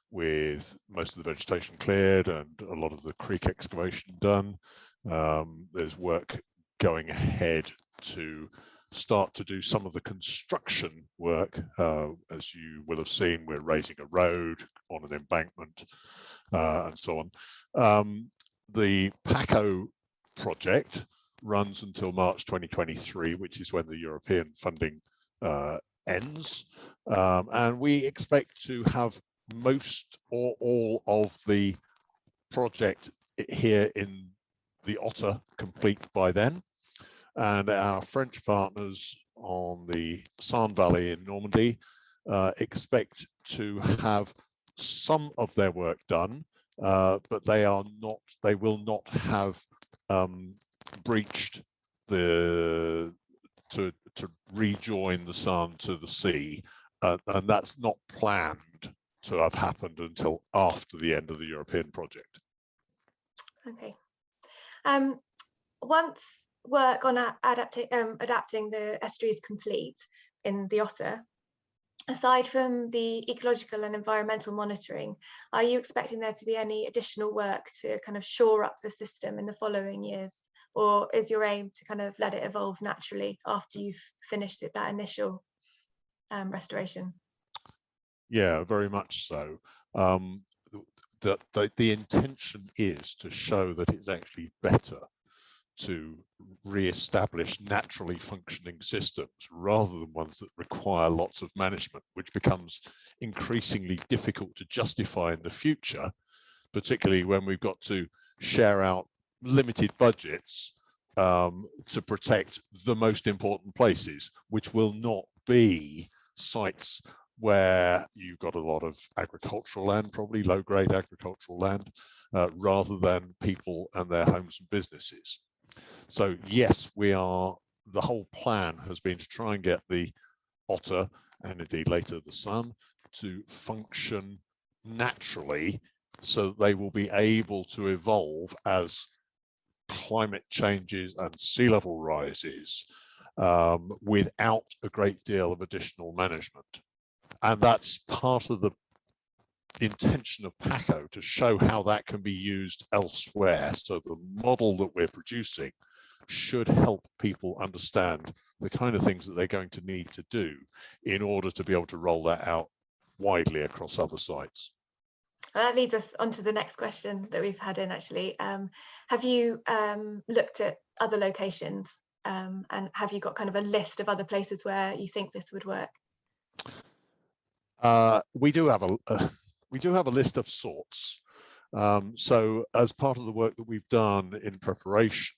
with most of the vegetation cleared and a lot of the creek excavation done. There's work going ahead to start to do some of the construction work. As you will have seen, we're raising a road on an embankment and so on. The Pco project runs until March 2023, which is when the European funding ends. And we expect to have most or all of the project here in the Otter complete by then. And our French partners on the Sarn Valley in Normandy expect to have some of their work done, but they will not have breached to rejoin the sun to the sea, and that's not planned to have happened until after the end of the European project. Okay. Once work on adapting the estuary is complete in the Otter, aside from the ecological and environmental monitoring, are you expecting there to be any additional work to kind of shore up the system in the following years? Or is your aim to kind of let it evolve naturally after you've finished that initial restoration? Yeah, very much so. The intention is to show that it's actually better to re-establish naturally functioning systems rather than ones that require lots of management, which becomes increasingly difficult to justify in the future, particularly when we've got to share out limited budgets to protect the most important places, which will not be sites where you've got a lot of agricultural land, probably low-grade agricultural land, rather than people and their homes and businesses. So yes, the whole plan has been to try and get the Otter, and indeed later the Sun, to function naturally so that they will be able to evolve as climate changes and sea level rises without a great deal of additional management. And that's part of the intention of Pco, to show how that can be used elsewhere. So the model that we're producing should help people understand the kind of things that they're going to need to do in order to be able to roll that out widely across other sites. That leads us on to the next question that we've had in, actually. Have you looked at other locations, and have you got kind of a list of other places where you think this would work? We do have a list of sorts. So as part of the work that we've done in preparation,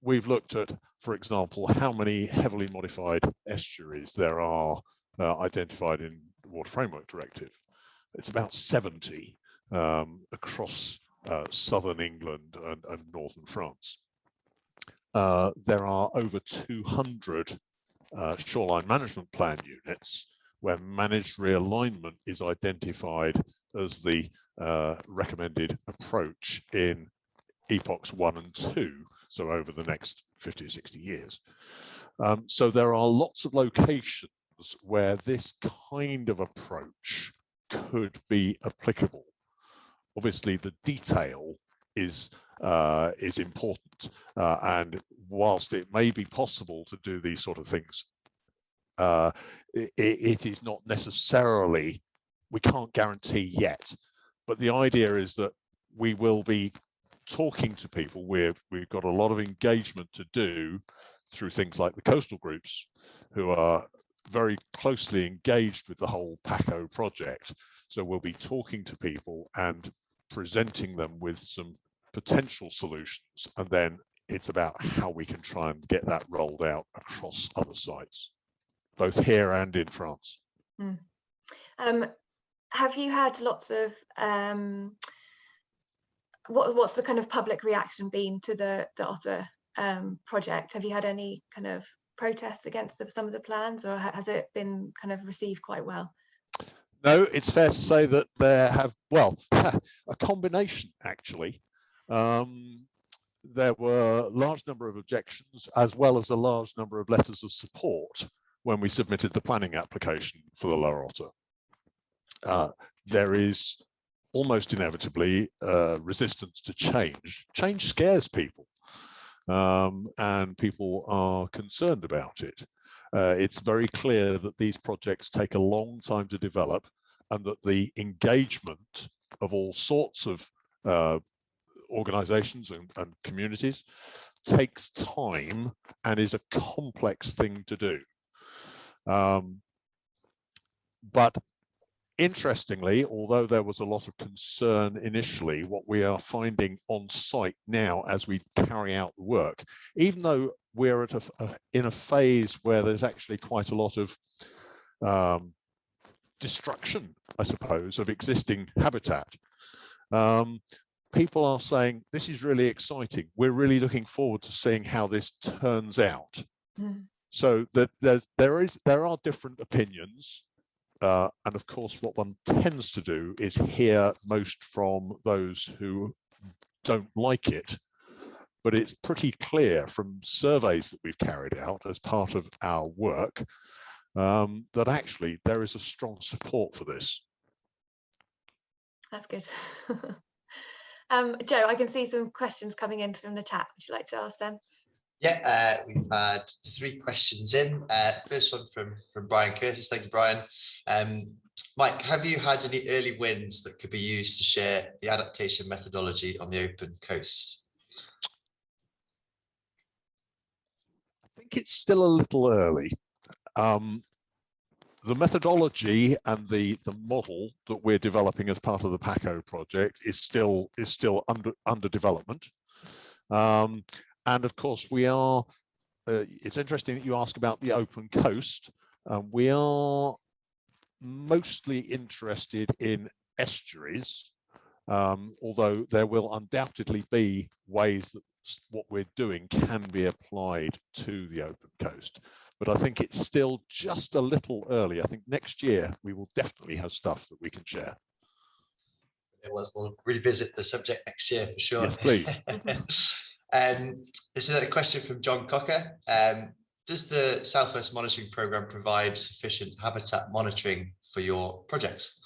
we've looked at, for example, how many heavily modified estuaries there are identified in the Water Framework Directive. It's about 70 across southern England and northern France. There are over 200 shoreline management plan units where managed realignment is identified as the recommended approach in epochs 1 and 2, so over the next 50 or 60 years. So there are lots of locations where this kind of approach could be applicable. Obviously, the detail is important, and whilst it may be possible to do these sort of things, it is not necessarily, we can't guarantee yet. But the idea is that we will be talking to people. We've got a lot of engagement to do through things like the coastal groups, who are very closely engaged with the whole Pco project. So we'll be talking to people and presenting them with some potential solutions, and then it's about how we can try and get that rolled out across other sites, both here and in France. Have you had lots of what's the kind of public reaction been to the Otter project? Have you had any kind of protests against some of the plans, or has it been kind of received quite well? No, it's fair to say that there have, well, a combination actually. There were a large number of objections as well as a large number of letters of support when we submitted the planning application for the Lower Otter. There is almost inevitably resistance to change. Change scares people, and people are concerned about it. It's very clear that these projects take a long time to develop, and that the engagement of all sorts of organizations and communities takes time and is a complex thing to do. But interestingly, although there was a lot of concern initially, what we are finding on site now as we carry out the work, even though we're in a phase where there's actually quite a lot of destruction, I suppose, of existing habitat. People are saying, this is really exciting. We're really looking forward to seeing how this turns out. So that there are different opinions. And of course, what one tends to do is hear most from those who don't like it. But it's pretty clear from surveys that we've carried out as part of our work that actually there is a strong support for this. That's good. Joe, I can see some questions coming in from the chat. Would you like to ask them? Yeah, we've had 3 questions in. First one from Brian Curtis. Thank you, Brian. Mike, have you had any early wins that could be used to share the adaptation methodology on the open coast? I think it's still a little early. The methodology and the model that we're developing as part of the Pco project is still under development. And of course, we are. It's interesting that you ask about the open coast. We are mostly interested in estuaries, although there will undoubtedly be ways that what we're doing can be applied to the open coast. But I think it's still just a little early. I think next year we will definitely have stuff that we can share. We'll revisit the subject next year for sure. Yes, please. This is a question from John Cocker. Does the Southwest Monitoring Programme provide sufficient habitat monitoring for your projects?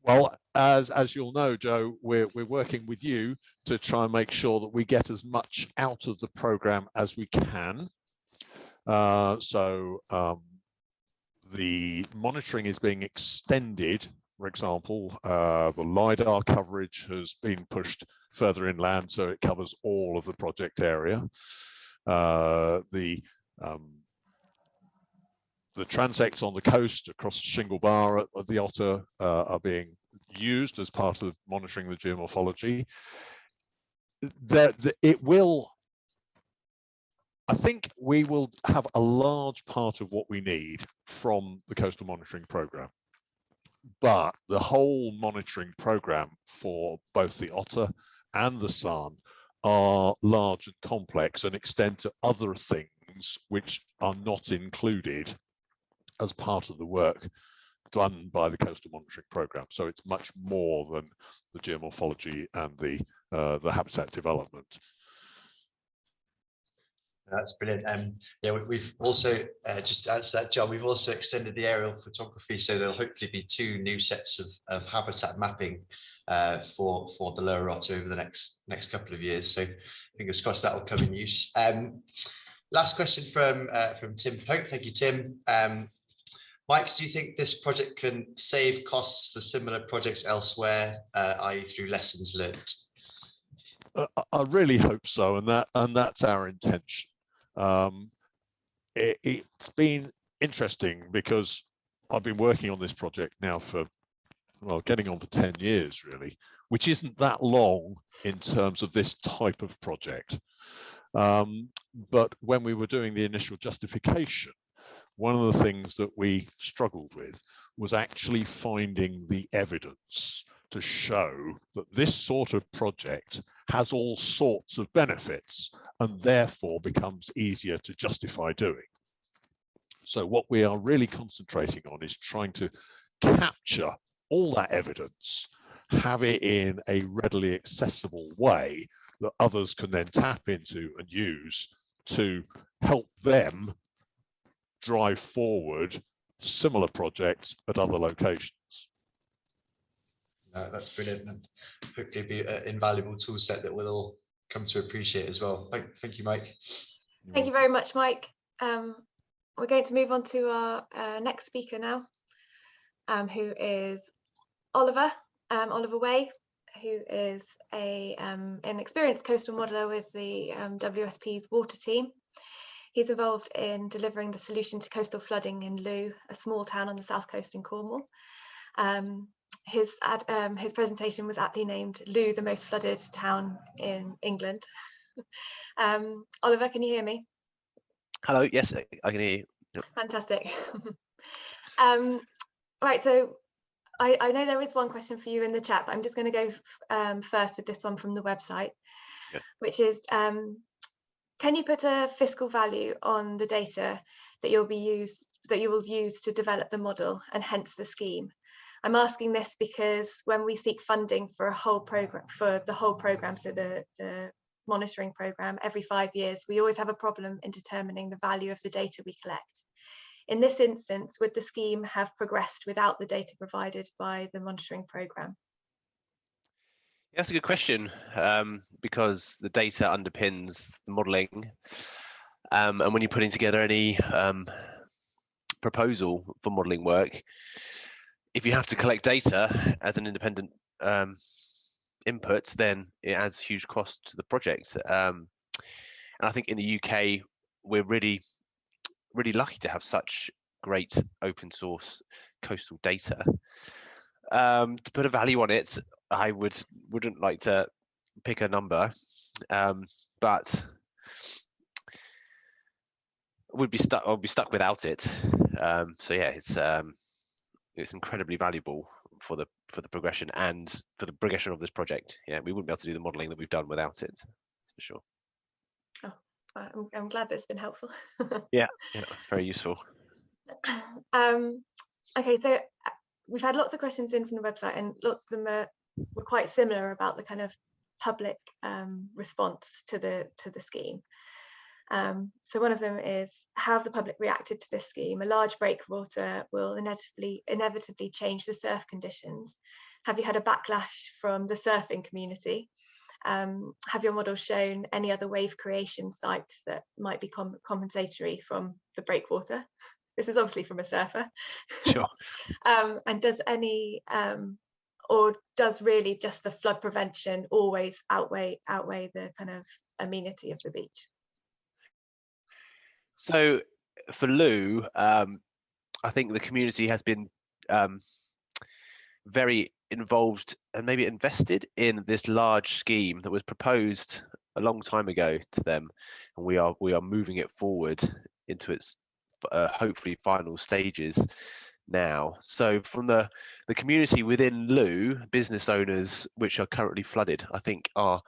Well, as you'll know, Joe, we're working with you to try and make sure that we get as much out of the programme as we can. The monitoring is being extended. For example, the LiDAR coverage has been pushed further inland, so it covers all of the project area. The transects on the coast across Shingle Bar at the Otter are being used as part of monitoring the geomorphology. I think we will have a large part of what we need from the coastal monitoring programme. But the whole monitoring programme for both the Otter and the Sarn are large and complex and extend to other things which are not included as part of the work done by the coastal monitoring programme. So it's much more than the geomorphology and the habitat development. That's brilliant. Yeah, we've also, just to answer that, John, we've also extended the aerial photography, so there'll hopefully be 2 new sets of habitat mapping for the Lower Otter over the next couple of years. So fingers crossed that will come in use. Last question from Tim Pope. Thank you, Tim. Mike, do you think this project can save costs for similar projects elsewhere, i.e. through lessons learned? I really hope so, and that's our intention. It's been interesting because I've been working on this project now for, well, getting on for 10 years really, which isn't that long in terms of this type of project. But when we were doing the initial justification, one of the things that we struggled with was actually finding the evidence to show that this sort of project has all sorts of benefits and therefore becomes easier to justify doing. So what we are really concentrating on is trying to capture all that evidence, have it in a readily accessible way that others can then tap into and use to help them drive forward similar projects at other locations. That's brilliant, and hopefully be an invaluable tool set that we'll all come to appreciate as well. Thank you, Mike. Thank you very much, Mike. We're going to move on to our next speaker now, who is Oliver Way, who is an experienced coastal modeller with the WSP's water team. He's involved in delivering the solution to coastal flooding in Looe, a small town on the south coast in Cornwall. His presentation was aptly named Looe, the most flooded town in England. Oliver, can you hear me? Hello, yes, I can hear you. Yep. Fantastic. Right, so I know there is one question for you in the chat, but I'm just going to go first with this one from the website, Yeah. which is, can you put a fiscal value on the data that you will use to develop the model and hence the scheme? I'm asking this because when we seek funding for the whole program, so the monitoring program, every 5 years, we always have a problem in determining the value of the data we collect. In this instance, would the scheme have progressed without the data provided by the monitoring program? That's a good question, because the data underpins the modelling, and when you're putting together any proposal for modelling work, if you have to collect data as an independent input, then it adds huge cost to the project. And I think in the UK, we're really lucky to have such great open source coastal data. To put a value on it, I wouldn't like to pick a number, but I'll be stuck without it. So yeah, it's incredibly valuable for the progression and for the progression of this project. Yeah, we wouldn't be able to do the modelling that we've done without it, for sure. Oh, I'm glad that's been helpful. Yeah, very useful. Okay, so we've had lots of questions in from the website, and lots of them were quite similar about the kind of public response to the scheme. So one of them is, how have the public reacted to this scheme? A large breakwater will inevitably change the surf conditions. Have you had a backlash from the surfing community? Have your models shown any other wave creation sites that might be compensatory from the breakwater? This is obviously from a surfer. Sure. And does or does really just the flood prevention always outweigh the kind of amenity of the beach? So for Lou, I think the community has been very involved and maybe invested in this large scheme that was proposed a long time ago to them, and we are moving it forward into its hopefully final stages now. So from the community within Lou, business owners which are currently flooded, I think are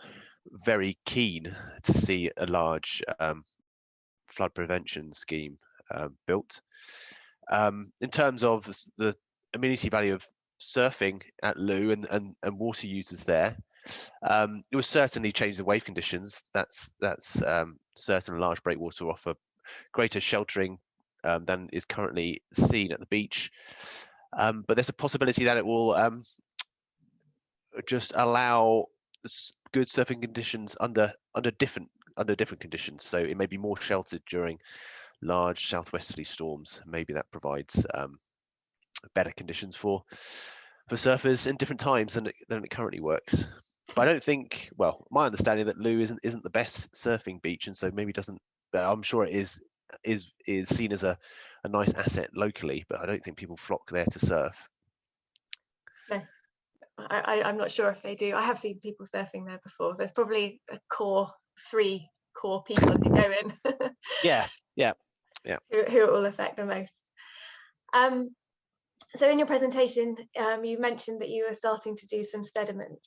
very keen to see a large flood prevention scheme built. In terms of the amenity value of surfing at Lou and water users there, it will certainly change the wave conditions. That's certain. Large breakwater offer greater sheltering than is currently seen at the beach, but there's a possibility that it will just allow good surfing conditions under different conditions. So it may be more sheltered during large southwesterly storms. Maybe that provides better conditions for surfers in different times than it currently works. But I don't think, well, my understanding that Lou isn't the best surfing beach, and so maybe doesn't. But I'm sure it is seen as a nice asset locally, but I don't think people flock there to surf. No, I'm not sure if they do. I have seen people surfing there before. There's probably three core people that go in. Yeah. Who it will affect the most. So in your presentation, you mentioned that you were starting to do some sediment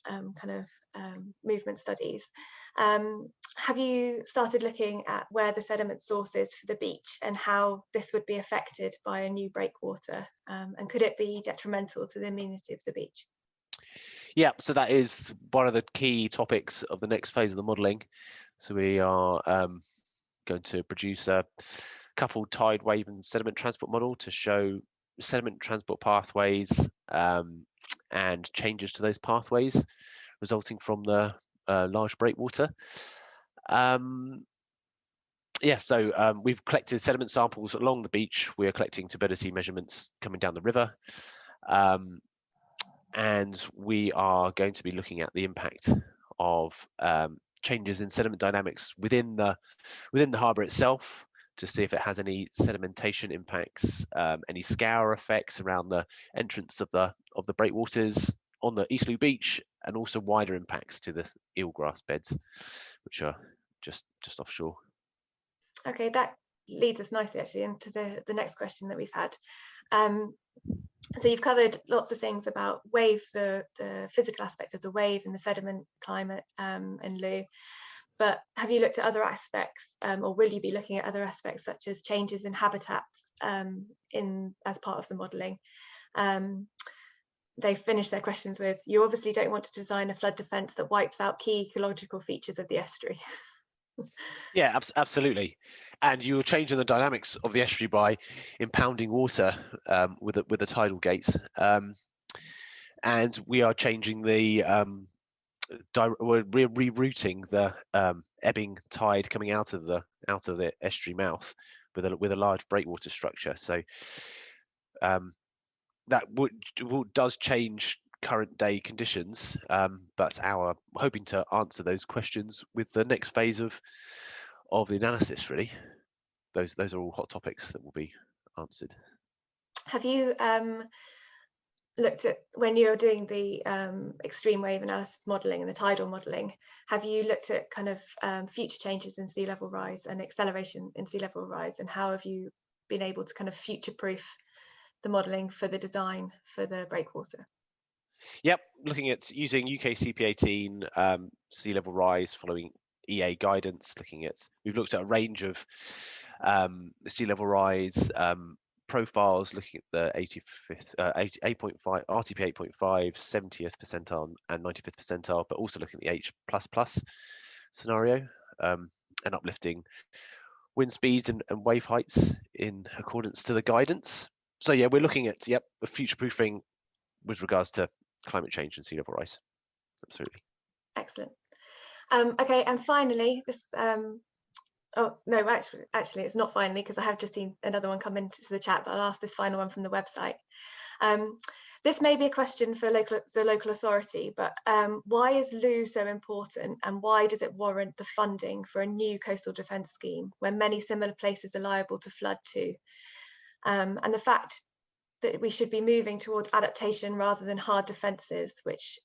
movement studies. Have you started looking at where the sediment source is for the beach and how this would be affected by a new breakwater? And could it be detrimental to the amenity of the beach? Yeah, so that is one of the key topics of the next phase of the modelling. So we are going to produce a coupled tide, wave and sediment transport model to show sediment transport pathways and changes to those pathways resulting from the large breakwater. We've collected sediment samples along the beach. We are collecting turbidity measurements coming down the river. And we are going to be looking at the impact of changes in sediment dynamics within the harbour itself, to see if it has any sedimentation impacts, any scour effects around the entrance of the breakwaters on the East Lou Beach, and also wider impacts to the eelgrass beds, which are just offshore. Okay, that leads us nicely actually into the next question that we've had. So you've covered lots of things about wave, the physical aspects of the wave and the sediment climate and Loo. But have you looked at other aspects, or will you be looking at other aspects such as changes in habitats as part of the modelling? They finished their questions with, you obviously don't want to design a flood defence that wipes out key ecological features of the estuary. Yeah, absolutely. And you're changing the dynamics of the estuary by impounding water with the tidal gates. And we are changing the we're rerouting the ebbing tide coming out of the estuary mouth with a large breakwater structure. So that does change current day conditions, but our hoping to answer those questions with the next phase of the analysis. Really, those are all hot topics that will be answered. Have you looked at, when you're doing the extreme wave analysis modelling and the tidal modelling, have you looked at kind of future changes in sea level rise and acceleration in sea level rise, and how have you been able to kind of future-proof the modelling for the design for the breakwater? Yep, looking at using UK CP18 sea level rise following EA guidance. We've looked at a range of sea level rise profiles, looking at the 8.5 RTP 8.5, 70th percentile and 95th percentile, but also looking at the H++ scenario and uplifting wind speeds and wave heights in accordance to the guidance. So yeah, we're looking at future proofing with regards to climate change and sea level rise. Absolutely. Excellent. Okay, and finally, this oh no, actually it's not finally, because I have just seen another one come into the chat, but I'll ask this final one from the website. This may be a question for the local authority, but why is Loo so important, and why does it warrant the funding for a new coastal defence scheme when many similar places are liable to flood too? And the fact that we should be moving towards adaptation rather than hard defences, which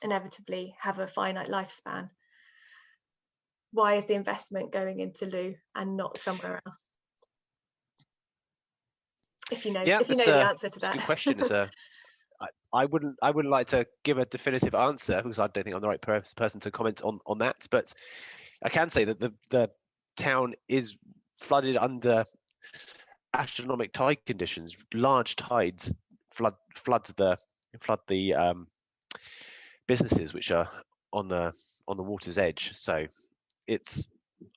inevitably have a finite lifespan. Why is the investment going into Loo and not somewhere else? If you know, the answer to that. It's a good question. I wouldn't like to give a definitive answer because I don't think I'm the right person to comment on that. But I can say that the town is flooded under astronomical tide conditions. Large tides flood the businesses which are on the water's edge. So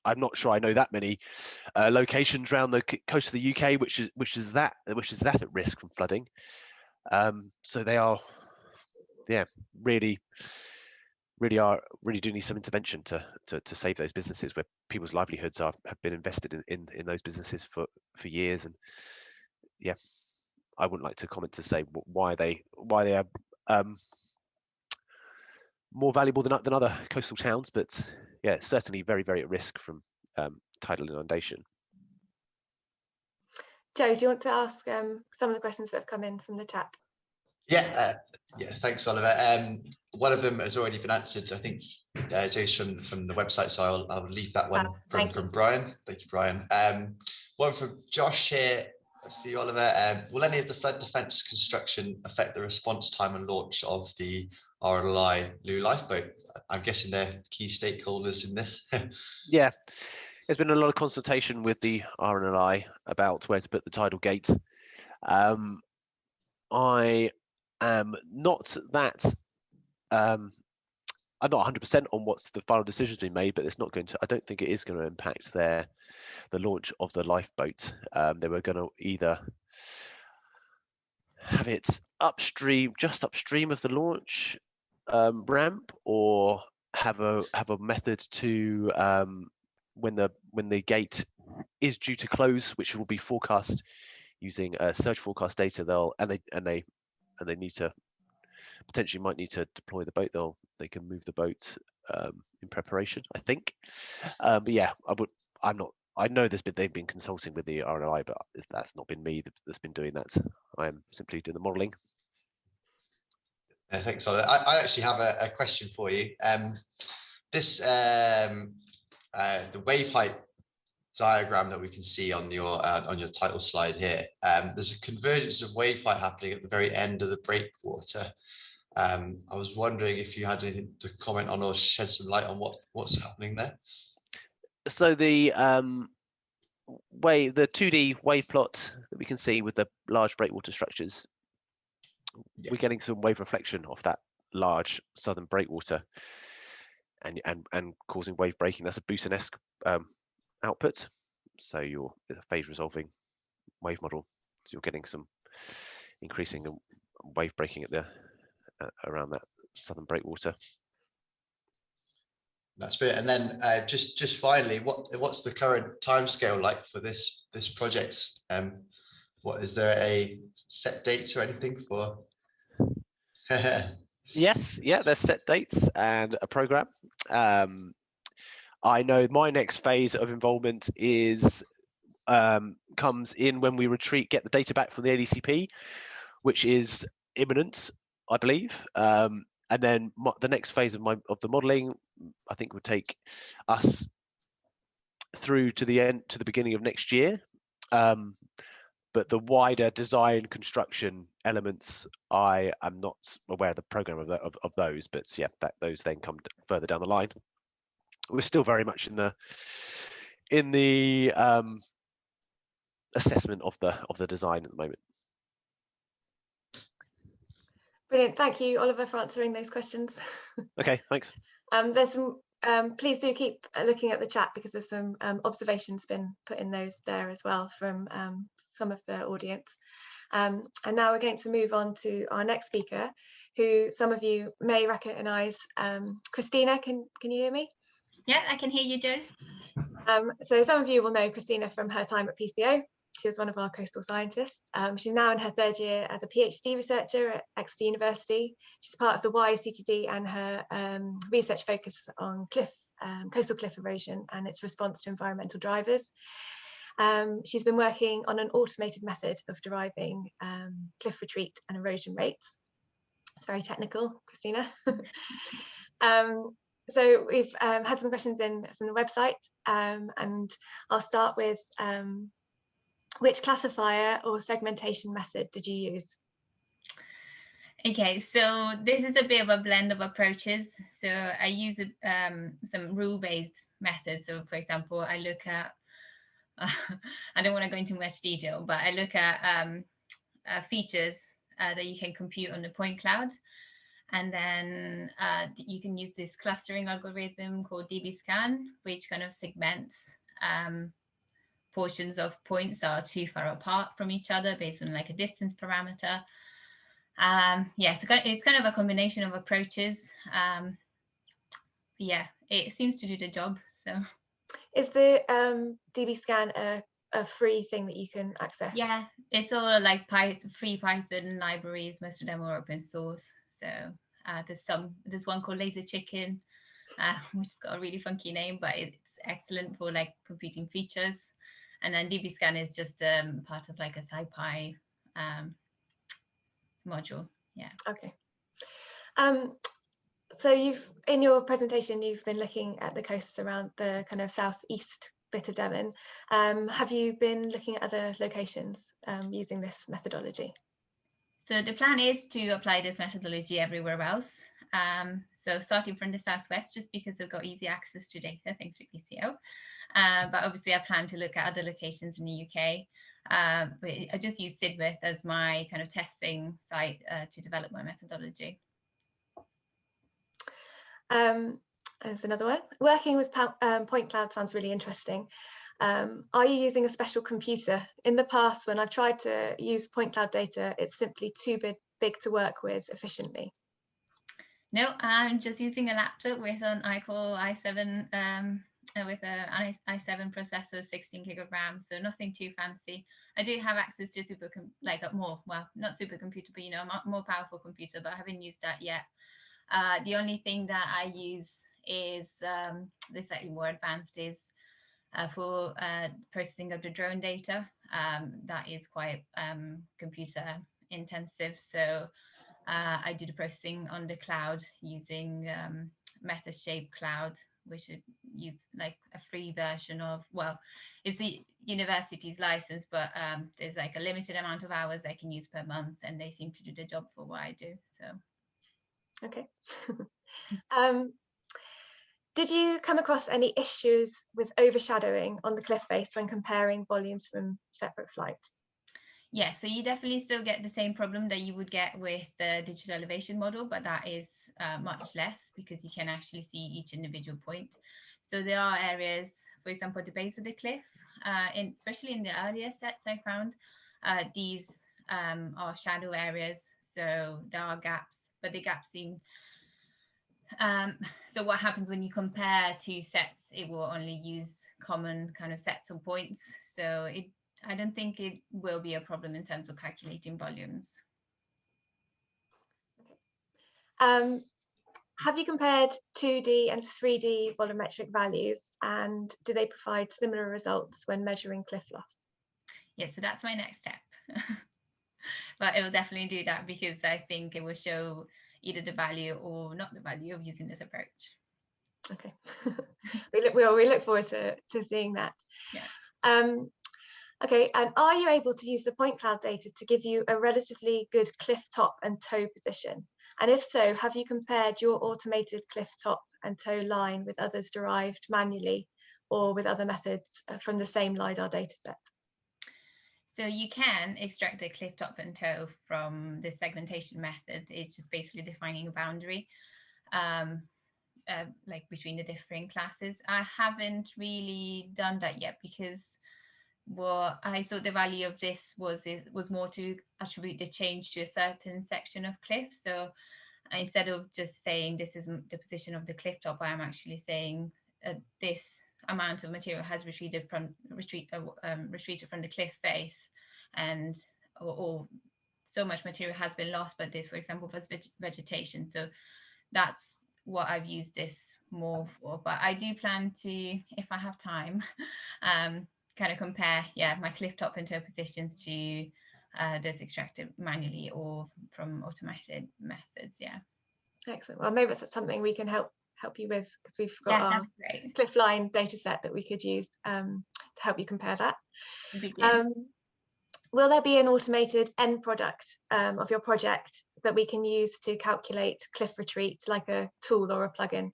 I'm not sure I know that many locations around the coast of the UK which is that at risk from flooding. So they are, really do need some intervention to save those businesses where people's livelihoods have been invested in those businesses for years. And I wouldn't like to comment to say why they are more valuable than other coastal towns, but certainly very, very at risk from tidal inundation. Joe, do you want to ask some of the questions that have come in from the chat? Yeah, thanks, Oliver. One of them has already been answered, I think, Joe's from the website, so I'll leave that one from Brian. Thank you, Brian. One from Josh here for you, Oliver. Will any of the flood defence construction affect the response time and launch of the RNLI Loo Lifeboat? I'm guessing they're key stakeholders in this. Yeah, there's been a lot of consultation with the RNLI about where to put the tidal gate. I am not that I'm not 100% on what's the final decision's been made, but it's not going to. I don't think it is going to impact the launch of the lifeboat. They were going to either have it just upstream of the launch ramp, or have a method to when the gate is due to close, which will be forecast using surge forecast data. They need to potentially might need to deploy the boat. They can move the boat in preparation, I think. But yeah, I know they've been consulting with the RNLI, but that's not been me that's been doing that. I am simply doing the modelling. Thanks, Oliver. I actually have a question for you. The wave height diagram that we can see on your title slide here, there's a convergence of wave height happening at the very end of the breakwater. I was wondering if you had anything to comment on or shed some light on what's happening there. So the 2D wave plot that we can see with the large breakwater structures, Yeah. we're getting some wave reflection off that large southern breakwater and causing wave breaking. That's a Boosanesque output. So you're a phase resolving wave model. So you're getting some increasing wave breaking at the around that southern breakwater. That's great. And then just finally, what's the current timescale like for this project? What is there a set date or anything for? Yes, yeah, there's set dates and a program. I know my next phase of involvement is comes in when we get the data back from the ADCP, which is imminent, I believe. And then the next phase of the modelling, I think, would take us through to the beginning of next year. But the wider design construction elements, I am not aware of the program of those. But yeah, those then come further down the line. We're still very much in the assessment of the design at the moment. Brilliant. Thank you, Oliver, for answering those questions. Okay, thanks. There's some, please do keep looking at the chat because there's some observations been put in those there as well from some of the audience. And now we're going to move on to our next speaker, who some of you may recognise. Christina, can you hear me? Yeah, I can hear you, Jo. So some of you will know Christina from her time at Pco. She was one of our coastal scientists. She's now in her third year as a PhD researcher at Exeter University. She's part of the YCTD, and her research focuses on coastal cliff erosion and its response to environmental drivers. She's been working on an automated method of deriving cliff retreat and erosion rates. It's very technical, Christina. So we've had some questions in from the website, and I'll start with which classifier or segmentation method did you use? Okay, so this is a bit of a blend of approaches. So I use some rule-based methods. So for example, I look at, I don't want to go into much detail, but I look at features that you can compute on the point cloud. And then you can use this clustering algorithm called dbScan, which kind of segments portions of points that are too far apart from each other based on like a distance parameter. Yeah, so it's kind of a combination of approaches. Yeah, it seems to do the job. So, is the dbScan a free thing that you can access? Yeah, it's all like free Python libraries. Most of them are open source. So there's one called Laser Chicken, which has got a really funky name, but it's excellent for like computing features. And then dbScan is just part of like a SciPy module. Yeah. Okay. So in your presentation, you've been looking at the coasts around the kind of southeast bit of Devon. Have you been looking at other locations using this methodology? So the plan is to apply this methodology everywhere else. So starting from the southwest, just because they've got easy access to data thanks to PCO. But obviously I plan to look at other locations in the UK. But I just use Sidmouth as my kind of testing site to develop my methodology. There's another one. Working with point cloud sounds really interesting. Are you using a special computer? In the past, when I've tried to use point cloud data, it's simply too big to work with efficiently. No, I'm just using a laptop with an iCore i7 with an i7 processor, 16 gig of RAM, so nothing too fancy. I do have access to not supercomputer, but a more powerful computer, but I haven't used that yet. The only thing that I use is this slightly more advanced is for processing of the drone data. That is quite computer intensive, so I do the processing on the cloud using Metashape Cloud, which use like a free version of, well, it's the university's license, but there's like a limited amount of hours I can use per month, and they seem to do the job for what I do. So okay. Did you come across any issues with overshadowing on the cliff face when comparing volumes from separate flights? yeah, so you definitely still get the same problem that you would get with the digital elevation model, but that is much less because you can actually see each individual point. So there are areas, for example, at the base of the cliff, especially in the earlier sets I found, these are shadow areas. So there are gaps, but the gaps seem, so what happens when you compare two sets, it will only use common kind of sets of points. So I don't think it will be a problem in terms of calculating volumes. Okay. Have you compared 2D and 3D volumetric values, and do they provide similar results when measuring cliff loss? Yeah, so that's my next step. But it will definitely do that because I think it will show either the value or not the value of using this approach. Okay. we look forward to seeing that. Yeah. Okay, and are you able to use the point cloud data to give you a relatively good cliff top and toe position? And if so, have you compared your automated cliff top and toe line with others derived manually or with other methods from the same LiDAR dataset? So you can extract the cliff top and toe from the segmentation method. It's just basically defining a boundary like between the different classes. I haven't really done that yet because what I thought the value of this was more to attribute the change to a certain section of cliff. So instead of just saying this is the position of the cliff top, I'm actually saying this amount of material has retreated from the cliff face, and or so much material has been lost, but this, for example, was vegetation. So that's what I've used this more for. But I do plan to, if I have time, kind of compare, my cliff top and toe positions to those extracted manually or from automated methods. Yeah. Excellent. Well, maybe that's something we can help you with, because we've got our cliff line data set that we could use to help you compare that. Will there be an automated end product of your project that we can use to calculate cliff retreat, like a tool or a plugin?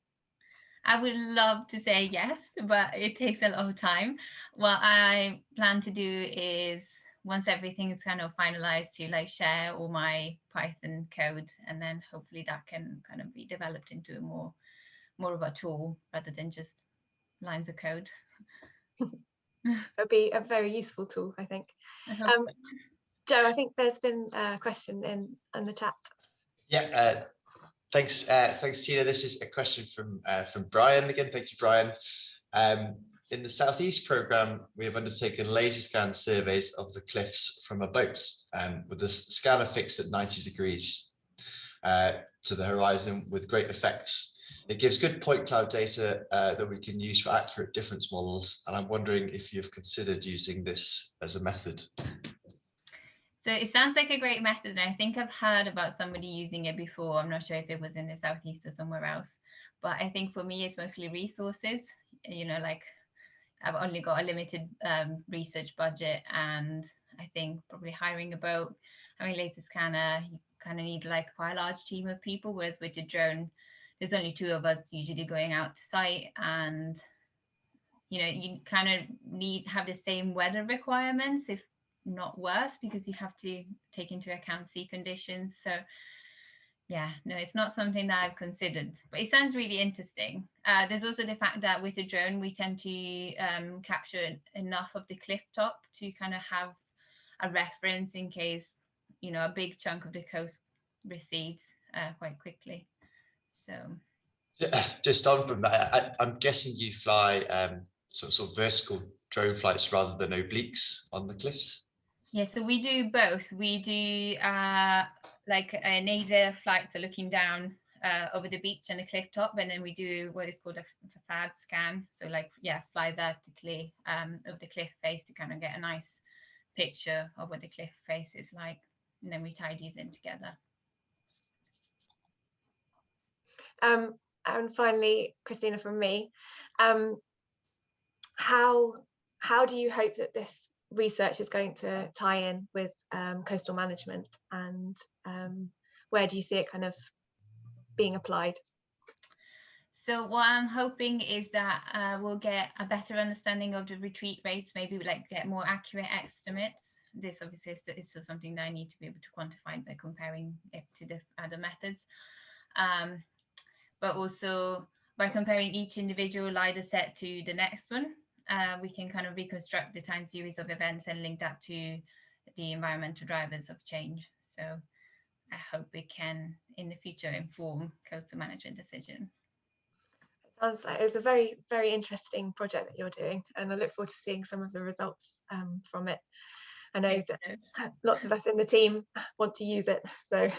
I would love to say yes, but it takes a lot of time. What I plan to do is, once everything is kind of finalized, to like share all my Python code, and then hopefully that can kind of be developed into more of a tool rather than just lines of code. It'll be a very useful tool, I think. Joe, I think there's been a question in the chat. Yeah, thanks, Tina. This is a question from Brian again. Thank you, Brian. In the Southeast programme, we have undertaken laser scan surveys of the cliffs from a boat, with the scanner fixed at 90 degrees to the horizon with great effects. It gives good point cloud data that we can use for accurate difference models. And I'm wondering if you've considered using this as a method. So it sounds like a great method, and I think I've heard about somebody using it before. I'm not sure if it was in the Southeast or somewhere else, but I think for me, it's mostly resources. You know, like I've only got a limited research budget, and I think probably hiring a boat, laser scanner, you kind of need like quite a large team of people, whereas with the drone, there's only 2 of us usually going out to site, and you kind of have the same weather requirements, if not worse, because you have to take into account sea conditions. So yeah, no, it's not something that I've considered, but it sounds really interesting. There's also the fact that with a drone, we tend to capture enough of the cliff top to kind of have a reference in case, a big chunk of the coast recedes quite quickly. So just on from that, I'm guessing you fly sort of vertical drone flights rather than obliques on the cliffs. Yeah, so we do both. We do like a nadir flight, so looking down over the beach and the cliff top, and then we do what is called a facade scan. So fly vertically over the cliff face to kind of get a nice picture of what the cliff face is like, and then we tie these in together. and finally, Christina, from me, how do you hope that this research is going to tie in with coastal management, and where do you see it kind of being applied? So what I'm hoping is that we'll get a better understanding of the retreat rates, maybe like get more accurate estimates. This obviously is still something that I need to be able to quantify by comparing it to the other methods. But also by comparing each individual LiDAR set to the next one, we can kind of reconstruct the time series of events and link that to the environmental drivers of change. So I hope it can in the future inform coastal management decisions. Sounds like it's a very, very interesting project that you're doing, and I look forward to seeing some of the results from it. I know that lots of us in the team want to use it, so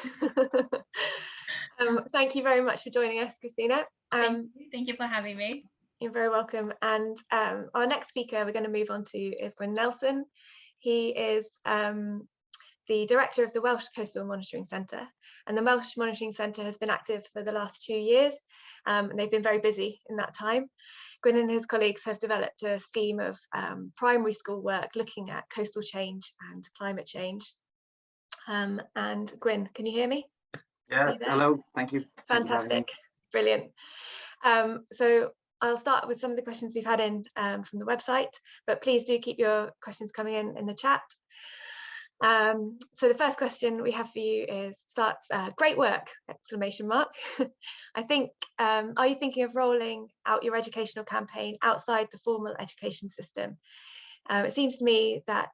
thank you very much for joining us, Christina. Thank you for having me. You're very welcome. And our next speaker we're going to move on to is Gwyn Nelson. He is the director of the Welsh Coastal Monitoring Centre, and the Welsh Monitoring Centre has been active for the last 2 years, and they've been very busy in that time. Gwyn and his colleagues have developed a scheme of primary school work looking at coastal change and climate change. And Gwyn, can you hear me? Yeah, hello, thank you. Fantastic, brilliant. So I'll start with some of the questions we've had in from the website, but please do keep your questions coming in the chat. So the first question we have for you starts, great work, exclamation mark. I think, are you thinking of rolling out your educational campaign outside the formal education system? It seems to me that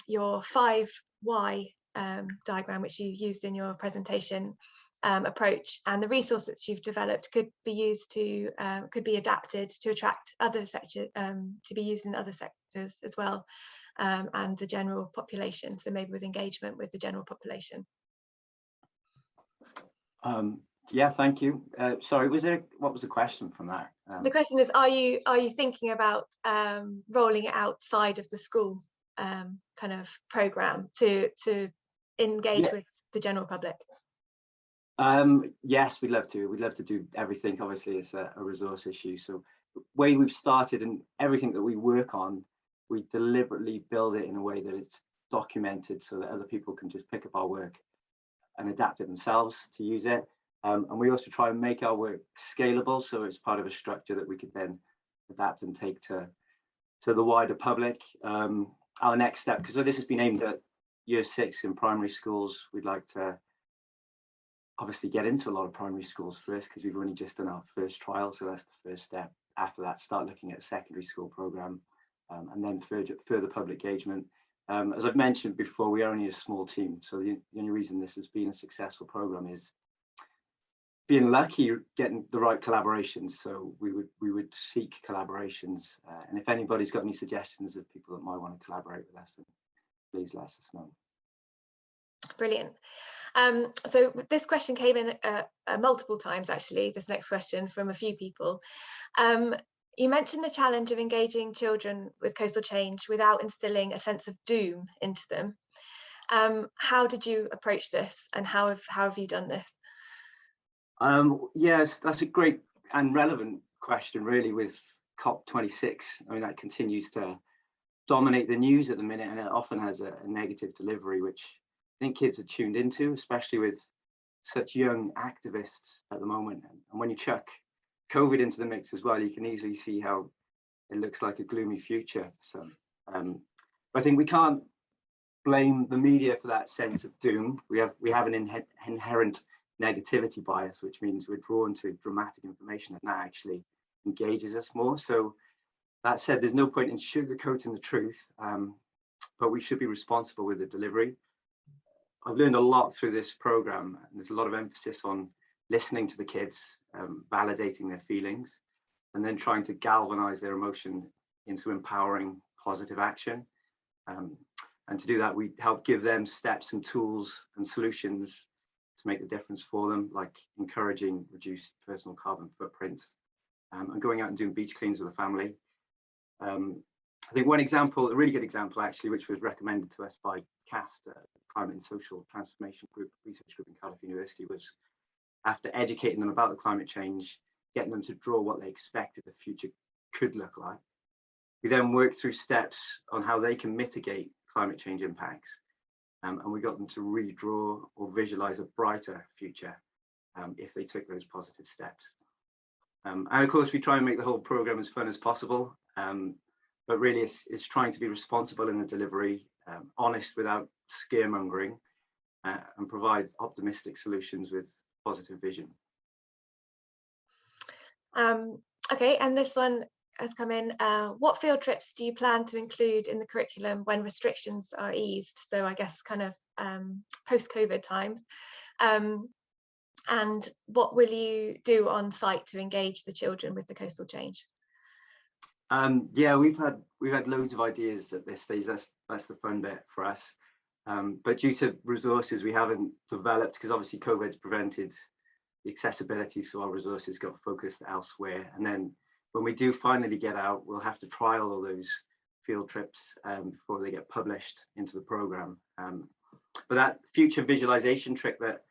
your 5Y diagram, which you used in your presentation, approach, and the resources you've developed could be used to, could be adapted to attract other sectors, to be used in other sectors as well. And the general population, so maybe with engagement with the general population. Yeah, thank you. Sorry, what was the question from that? The question is, are you thinking about rolling it outside of the school kind of program to engage with the general public? Yes, we'd love to. We'd love to do everything. Obviously, it's a resource issue. So the way we've started and everything that we work on, we deliberately build it in a way that it's documented so that other people can just pick up our work and adapt it themselves to use it. And we also try and make our work scalable, so it's part of a structure that we could then adapt and take to the wider public. Our next step, because this has been aimed at year 6 in primary schools, we'd like to obviously get into a lot of primary schools first, because we've only just done our first trial, so that's the first step. After that, start looking at a secondary school program. And then further public engagement. As I've mentioned before, we are only a small team, so the only reason this has been a successful program is being lucky, getting the right collaborations. So we would seek collaborations, and if anybody's got any suggestions of people that might want to collaborate with us, then please let us know. Brilliant. So this question came in multiple times, actually, this next question from a few people. You mentioned the challenge of engaging children with coastal change without instilling a sense of doom into them. How did you approach this, and how have you done this? Yes, that's a great and relevant question, really, with COP26. I mean, that continues to dominate the news at the minute, and it often has a negative delivery, which I think kids are tuned into, especially with such young activists at the moment. And when you chuck COVID into the mix as well, you can easily see how it looks like a gloomy future. So I think we can't blame the media for that sense of doom. We have an inherent negativity bias, which means we're drawn to dramatic information and that actually engages us more. So that said, there's no point in sugarcoating the truth, but we should be responsible with the delivery. I've learned a lot through this program, and there's a lot of emphasis on listening to the kids, validating their feelings, and then trying to galvanize their emotion into empowering positive action. And to do that, we help give them steps and tools and solutions to make the difference for them, like encouraging reduced personal carbon footprints, and going out and doing beach cleans with the family. I think one example, a really good example actually, which was recommended to us by CAST, Climate and Social Transformation Group, research group in Cardiff University, was after educating them about the climate change, getting them to draw what they expected the future could look like. We then worked through steps on how they can mitigate climate change impacts. And we got them to redraw or visualize a brighter future if they took those positive steps. And of course, we try and make the whole program as fun as possible. But really, it's trying to be responsible in the delivery, honest without scaremongering, and provide optimistic solutions with positive vision. Okay, and this one has come in. What field trips do you plan to include in the curriculum when restrictions are eased? So I guess kind of post-COVID times. And what will you do on site to engage the children with the coastal change? Yeah, we've had loads of ideas at this stage. That's the fun bit for us. But due to resources, we haven't developed, because obviously COVID's prevented the accessibility, so our resources got focused elsewhere. And then when we do finally get out, we'll have to trial all those field trips before they get published into the program. But that future visualization trick that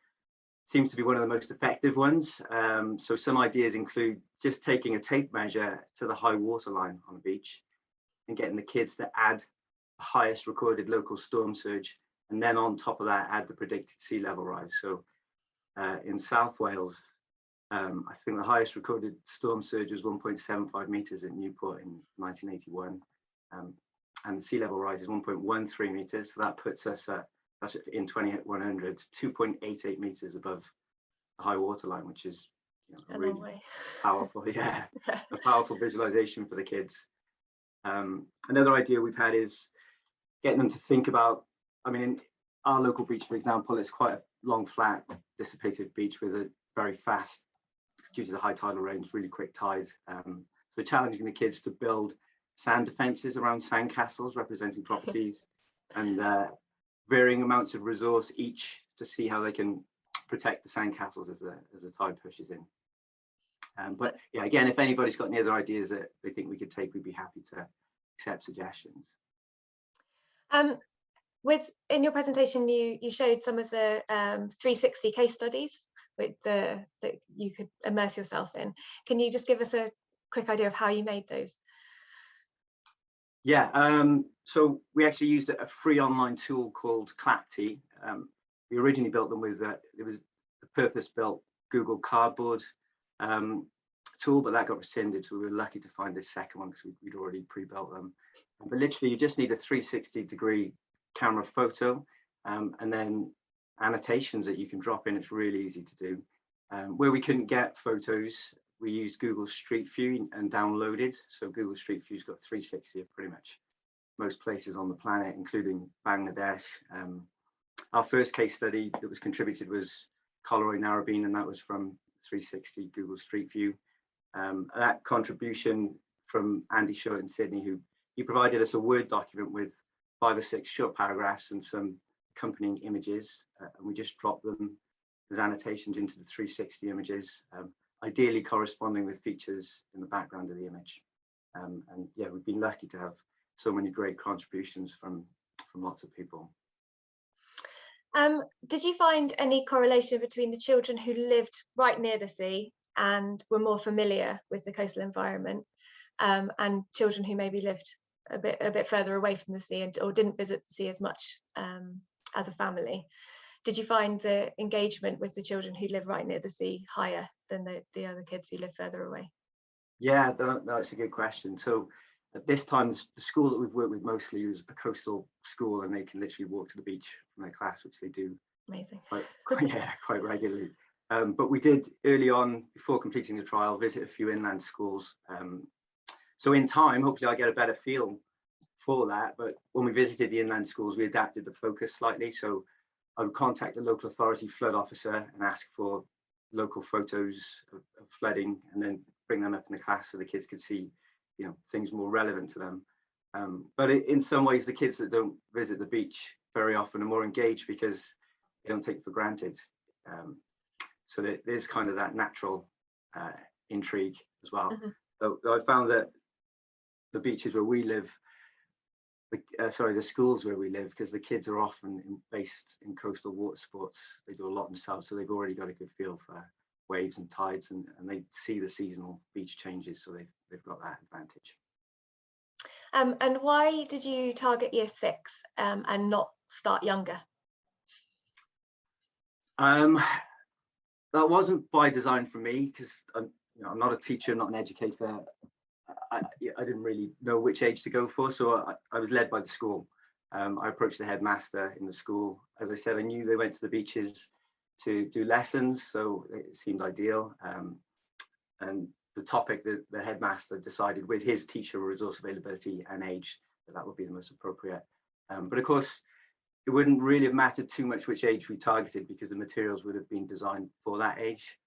seems to be one of the most effective ones. So some ideas include just taking a tape measure to the high water line on the beach and getting the kids to add the highest recorded local storm surge, and then on top of that add the predicted sea level rise. So in South Wales, I think the highest recorded storm surge was 1.75 meters at Newport in 1981, and the sea level rise is 1.13 meters. So that puts us at, that's in 2100, 2.88 meters above the high water line, which is, you know, a really powerful, yeah, a powerful visualization for the kids. Another idea we've had is getting them to think about, I mean, in our local beach, for example, it's quite a long, flat, dissipated beach with a very fast, due to the high tidal range, really quick tide. So challenging the kids to build sand defenses around sand castles representing properties, and varying amounts of resource each to see how they can protect the sandcastles as the tide pushes in. But yeah, again, if anybody's got any other ideas that they think we could take, we'd be happy to accept suggestions. In your presentation, you showed some of the 360 case studies that you could immerse yourself in. Can you just give us a quick idea of how you made those? Yeah, so we actually used a free online tool called Clapty. We originally built them with, it was a purpose-built Google Cardboard tool, but that got rescinded, so we were lucky to find this second one because we'd already pre-built them. But literally, you just need a 360-degree camera photo, and then annotations that you can drop in. It's really easy to do. Where we couldn't get photos, we used Google Street View and downloaded. So Google Street View's got 360 of pretty much most places on the planet, including Bangladesh. Our first case study that was contributed was Coloroy Narrabeen, and that was from 360 Google Street View. That contribution from Andy Short in Sydney, he provided us a Word document with 5 or 6 short paragraphs and some accompanying images, and we just dropped them as annotations into the 360 images, ideally corresponding with features in the background of the image. And yeah, we've been lucky to have so many great contributions from lots of people. Did you find any correlation between the children who lived right near the sea and were more familiar with the coastal environment, and children who maybe lived a bit further away from the sea or didn't visit the sea as much as a family? Did you find the engagement with the children who live right near the sea higher than the other kids who live further away? Yeah, that's a good question. So at this time, the school that we've worked with mostly is a coastal school, and they can literally walk to the beach from their class, which they do. Amazing. Quite regularly. But we did early on, before completing the trial, visit a few inland schools. So in time, hopefully I get a better feel for that. But when we visited the inland schools, we adapted the focus slightly. So I would contact the local authority flood officer and ask for local photos of flooding, and then bring them up in the class so the kids could see, you know, things more relevant to them. But in some ways, the kids that don't visit the beach very often are more engaged because they don't take it for granted. So there's kind of that natural intrigue as well. Mm-hmm. So I found that the beaches where we live, the schools where we live, because the kids are often based in coastal water sports, they do a lot themselves, so they've already got a good feel for waves and tides, and they see the seasonal beach changes, so they've got that advantage. And why did you target year 6 and not start younger? That wasn't by design for me, because I'm not a teacher, not an educator. I didn't really know which age to go for, so I was led by the school. I approached the headmaster in the school. As I said, I knew they went to the beaches to do lessons, so it seemed ideal. And the topic that the headmaster decided with his teacher resource availability and age, that would be the most appropriate. But of course, it wouldn't really have mattered too much which age we targeted, because the materials would have been designed for that age.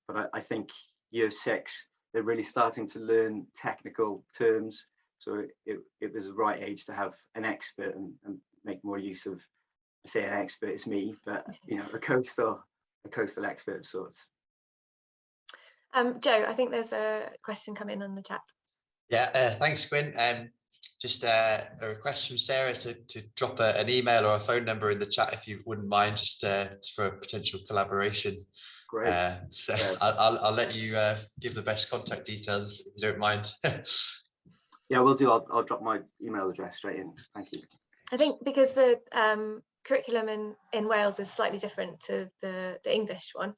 But I think year 6, they're really starting to learn technical terms. So it was the right age to have an expert and make more use of, I say an expert, it's me, but a coastal expert of sorts. Joe, I think there's a question coming on the chat. Yeah, thanks, Gwyn. Just a request from Sarah to drop an email or a phone number in the chat, if you wouldn't mind, just for a potential collaboration. Great. So yeah. I'll let you give the best contact details, if you don't mind. Yeah, we'll do. I'll drop my email address straight in. Thank you. I think because the curriculum in Wales is slightly different to the English one.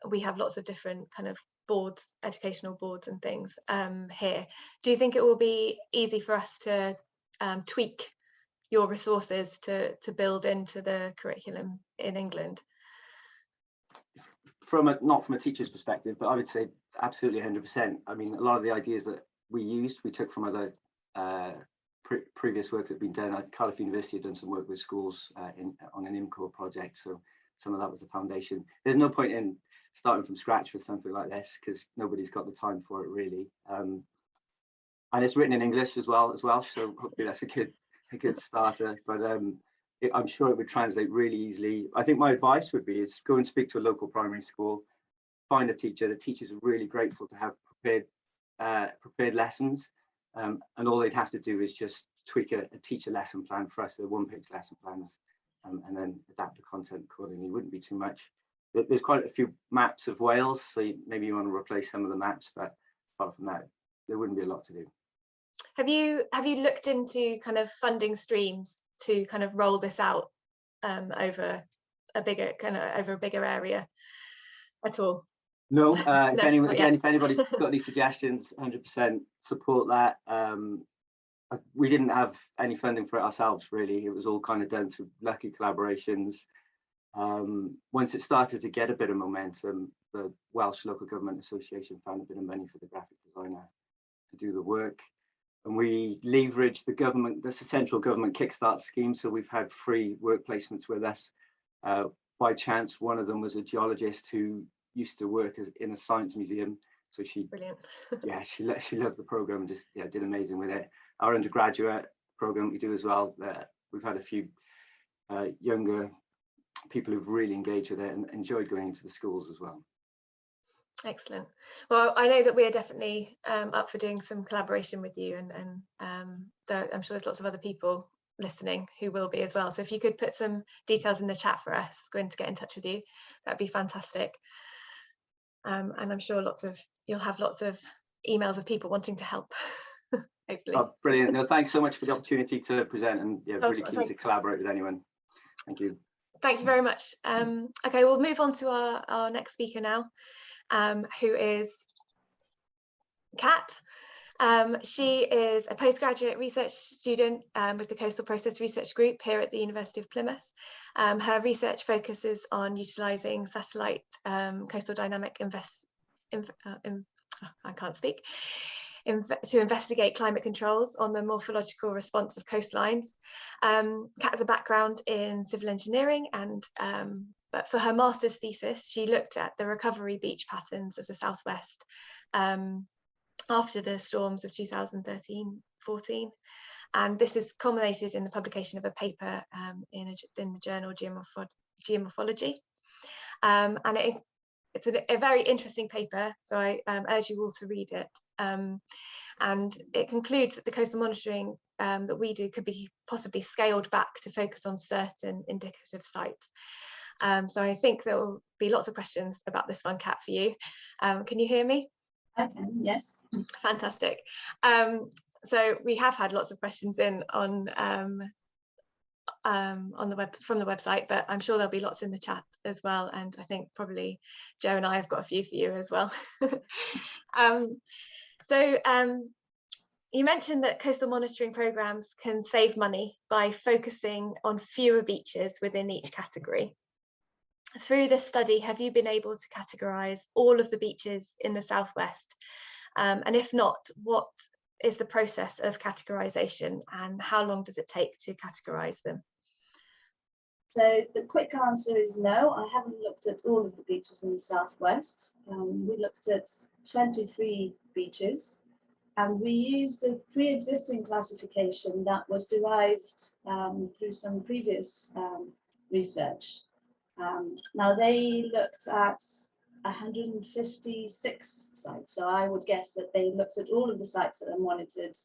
We have lots of different kind of boards, educational boards and things here. Do you think it will be easy for us to tweak your resources to build into the curriculum in England? Not from a teacher's perspective, but I would say absolutely 100%. I mean, a lot of the ideas that we took from other previous work that had been done. Cardiff University had done some work with schools on an IMCOR project, so some of that was the foundation. There's no point in starting from scratch with something like this, because nobody's got the time for it really. And it's written in English as well, so hopefully that's a good starter. But I'm sure it would translate really easily. I think my advice would be is go and speak to a local primary school, find a teacher. The teachers are really grateful to have prepared lessons, and all they'd have to do is just tweak a teacher lesson plan for us. They're one-page lesson plans, and then adapt the content accordingly. It wouldn't be too much. There's quite a few maps of Wales, so maybe you want to replace some of the maps, but apart from that, there wouldn't be a lot to do. Have you looked into kind of funding streams to kind of roll this out over a bigger area at all? No, No, if anybody's got any suggestions, 100% support that. We didn't have any funding for it ourselves, really. It was all kind of done through lucky collaborations. Once it started to get a bit of momentum, the Welsh Local Government Association found a bit of money for the graphic designer to do the work. And we leveraged the central government Kickstart scheme. So we've had free work placements with us. By chance, one of them was a geologist who used to work in a science museum. So she loved the program and just did amazing with it. Our undergraduate program we do as well. We've had a few younger people who've really engaged with it and enjoyed going into the schools as well. Excellent. Well, I know that we are definitely up for doing some collaboration with you, and I'm sure there's lots of other people listening who will be as well. So if you could put some details in the chat for us, going to get in touch with you, that'd be fantastic. And I'm sure you'll have lots of emails of people wanting to help. Hopefully. Oh, brilliant. No, thanks so much for the opportunity to present, and really keen to collaborate with anyone. Thank you. Thank you very much. Okay, we'll move on to our next speaker now, who is Kat. She is a postgraduate research student with the Coastal Process Research Group here at the University of Plymouth. Her research focuses on utilising satellite coastal dynamic to investigate climate controls on the morphological response of coastlines. Kat has a background in civil engineering, but for her master's thesis, she looked at the recovery beach patterns of the southwest after the storms of 2013-14, and this is culminated in the publication of a paper in the journal Geomorphology, and it's a very interesting paper, so I urge you all to read it. And it concludes that the coastal monitoring that we do could be possibly scaled back to focus on certain indicative sites. So I think there will be lots of questions about this one, Kat, for you. Can you hear me? I can, yes. Fantastic. So we have had lots of questions in on the web from the website, but I'm sure there'll be lots in the chat as well. And I think probably Joe and I have got a few for you as well. You mentioned that coastal monitoring programs can save money by focusing on fewer beaches within each category. Through this study, have you been able to categorise all of the beaches in the southwest? And if not, what is the process of categorisation and how long does it take to categorise them? So the quick answer is no, I haven't looked at all of the beaches in the southwest. We looked at 23 beaches. And we used a pre-existing classification that was derived through some previous research. Now they looked at 156 sites, so I would guess that they looked at all of the sites that are monitored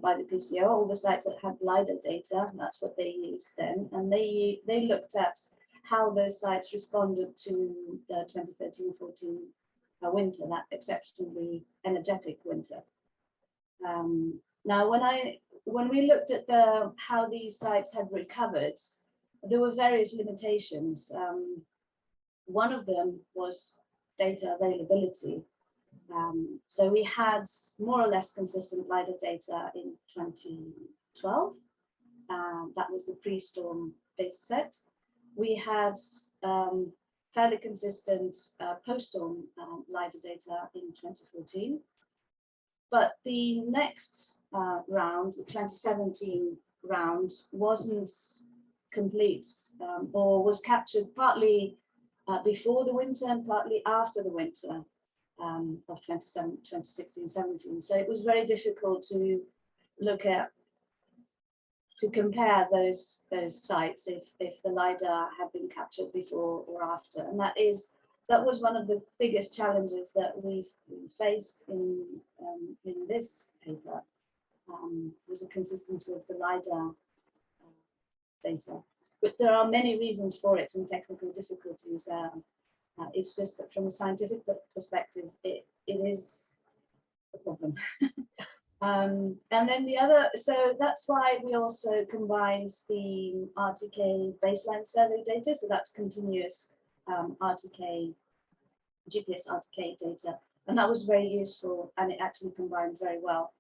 by the PCO, all the sites that had LiDAR data. That's what they used then, and they looked at how those sites responded to the 2013-14 winter, that exceptionally energetic winter. Now, when we looked at how these sites had recovered, there were various limitations. One of them was data availability. So we had more or less consistent LiDAR data in 2012. That was the pre-storm data set. We had fairly consistent post-storm LiDAR data in 2014. But the next round, the 2017 round, wasn't complete or was captured partly before the winter and partly after the winter of 2016-17. So it was very difficult to look at, to compare those sites if the LiDAR had been captured before or after. And that was one of the biggest challenges that we've faced in this paper, was the consistency of the LiDAR data. But there are many reasons for it and technical difficulties. It's just that from a scientific perspective, it is a problem. And then the other, so that's why we also combined the RTK baseline survey data. So that's continuous RTK, GPS RTK data, and that was very useful, and it actually combined very well.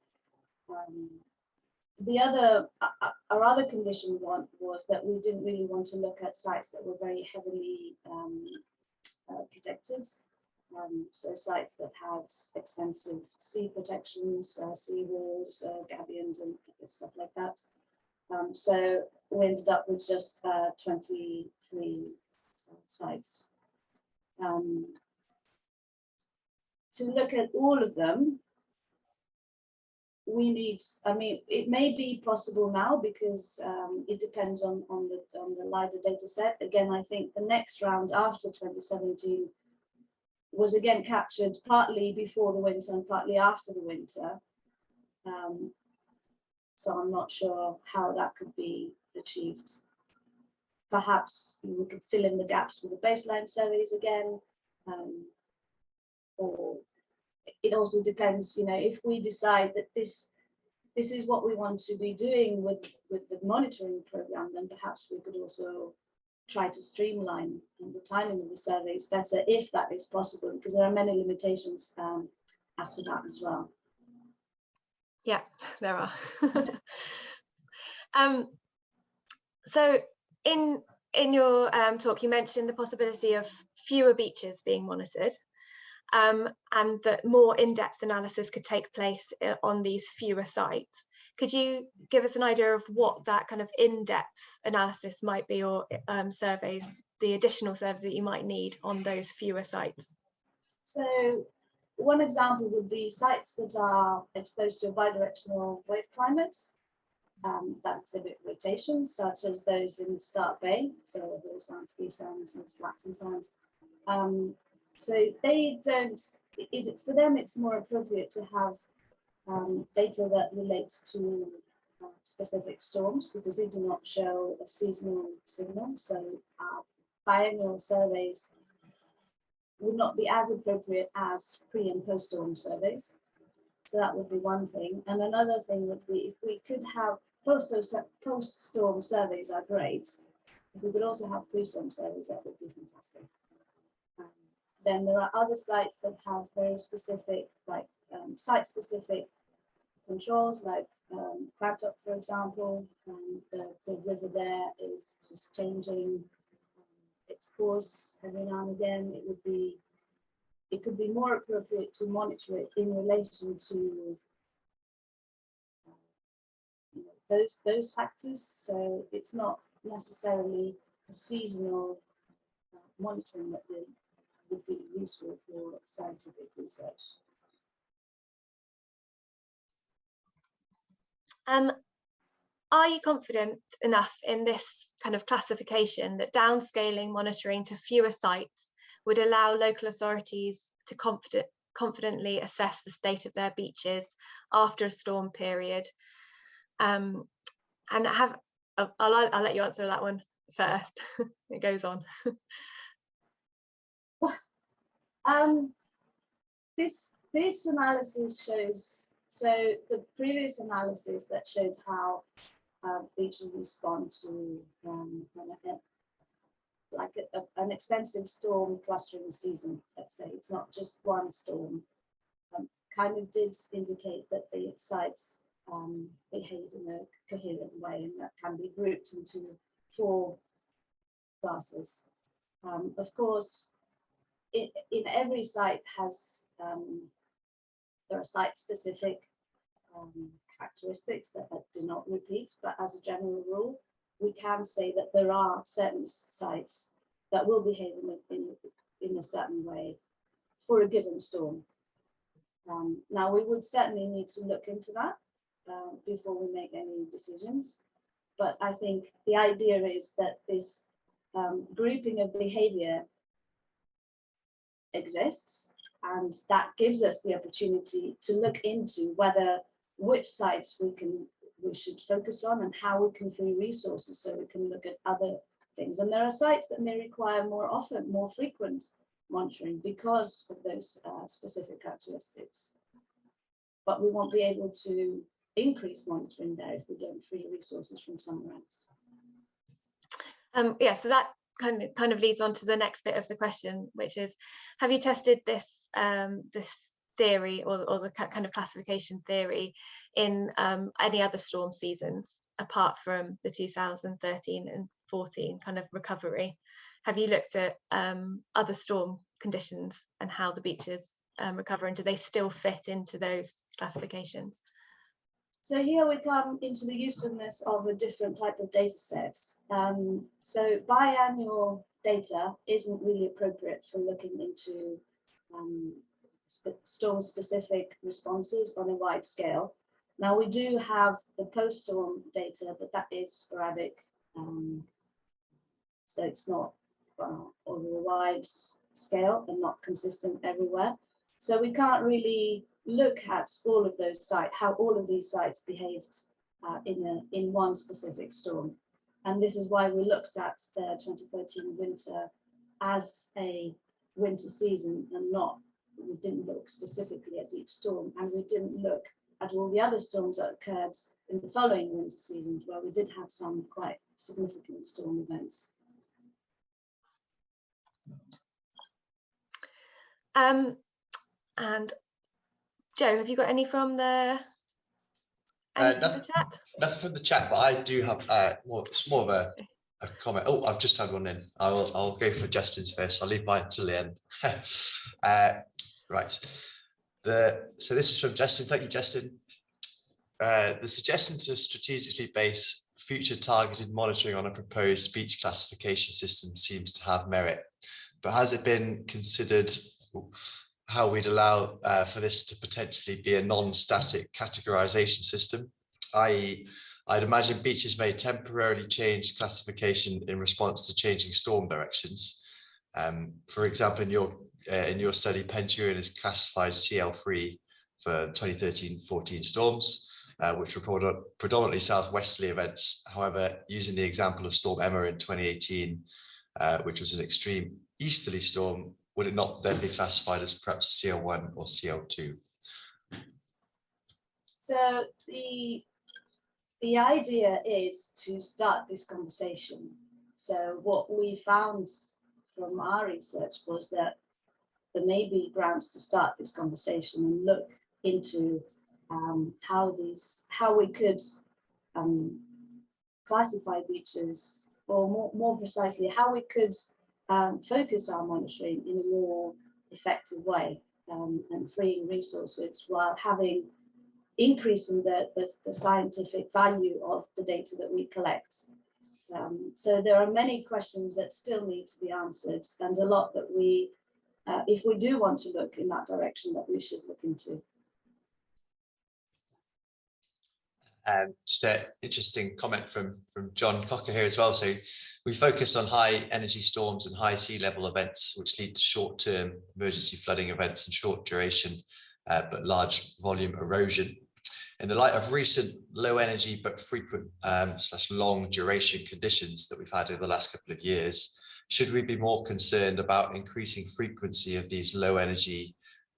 Our other condition was that we didn't really want to look at sites that were very heavily protected. So sites that had extensive sea protections, sea walls, gabions, and stuff like that. So we ended up with just 23 sites. To look at all of them, we need, I mean, it may be possible now because it depends on the LiDAR data set. Again, I think the next round after 2017 was again captured partly before the winter and partly after the winter. So I'm not sure how that could be achieved. Perhaps we could fill in the gaps with the baseline surveys again. Or it also depends, you know, if we decide that this is what we want to be doing with the monitoring program, then perhaps we could also try to streamline the timing of the surveys better, if that is possible, because there are many limitations as to that as well. Yeah, there are. So in your talk, you mentioned the possibility of fewer beaches being monitored, and that more in-depth analysis could take place on these fewer sites. Could you give us an idea of what that kind of in-depth analysis might be, or surveys, the additional surveys that you might need on those fewer sites? So one example would be sites that are exposed to a bidirectional wave climate that exhibit rotation, such as those in Stark Bay, so those ski sands and slats and sands. So they don't, for them it's more appropriate to have data that relates to specific storms, because they do not show a seasonal signal. So biannual surveys would not be as appropriate as pre and post-storm surveys. So that would be one thing. And another thing would be if we could have post-storm surveys are great. If we could also have pre-storm surveys, that would be fantastic. Then there are other sites that have very specific, like site-specific controls, like Crabtop, for example. The river there is just changing its course every now and again. It could be more appropriate to monitor it in relation to those factors. So it's not necessarily a seasonal monitoring that would be useful for scientific research. Are you confident enough in this kind of classification that downscaling monitoring to fewer sites would allow local authorities to confidently assess the state of their beaches after a storm period? And I'll let you answer that one first. It goes on. This analysis shows, so the previous analysis that showed how beaches respond to an extensive storm clustering season, let's say, it's not just one storm, kind of did indicate that the sites behave in a coherent way, and that can be grouped into 4 classes. Of course, in every site has, there are site-specific characteristics that do not repeat, but as a general rule, we can say that there are certain sites that will behave in a certain way for a given storm. Now, we would certainly need to look into that before we make any decisions, but I think the idea is that this grouping of behavior exists, and that gives us the opportunity to look into which sites we should focus on and how we can free resources so we can look at other things. And there are sites that may require more frequent monitoring because of those specific characteristics. But we won't be able to increase monitoring there if we don't free resources from somewhere else. Yeah, so that kind of leads on to the next bit of the question, which is, have you tested this this theory or the kind of classification theory in any other storm seasons apart from the 2013 and 14 kind of recovery? Have you looked at other storm conditions and how the beaches recover, and do they still fit into those classifications? So here we come into the usefulness of a different type of data sets. So biannual data isn't really appropriate for looking into storm-specific responses on a wide scale. Now, we do have the post-storm data, but that is sporadic. So it's not over a wide scale and not consistent everywhere. So we can't really look at all of those sites, how all of these sites behaved in one specific storm. And this is why we looked at the 2013 winter as a winter season and we didn't look specifically at each storm, and we didn't look at all the other storms that occurred in the following winter seasons where we did have some quite significant storm events. And Joe, have you got any from the chat? Nothing from the chat, but I do have it's more of a comment. Oh, I've just had one in. I'll go for Justin's first. I'll leave mine till the end. Right. So this is from Justin. Thank you, Justin. The suggestion to strategically base future targeted monitoring on a proposed beach classification system seems to have merit, but has it been considered how we'd allow for this to potentially be a non-static categorization system, i.e., I'd imagine beaches may temporarily change classification in response to changing storm directions. For example, in your study, Penturion is classified CL3 for 2013-14 storms, which were predominantly southwesterly events. However, using the example of Storm Emma in 2018, which was an extreme easterly storm, would it not then be classified as perhaps CL1 or CL2? So the idea is to start this conversation. So what we found from our research was that there may be grounds to start this conversation and look into how we could classify beaches, or more precisely, how we could focus our monitoring in a more effective way and freeing resources while increasing the scientific value of the data that we collect. So there are many questions that still need to be answered, and a lot that we, if we do want to look in that direction, that we should look into. Just an interesting comment from John Cocker here as well. So we focused on high energy storms and high sea level events, which lead to short-term emergency flooding events and short duration, but large volume erosion. In the light of recent low energy but frequent / long duration conditions that we've had over the last couple of years, should we be more concerned about increasing frequency of these low energy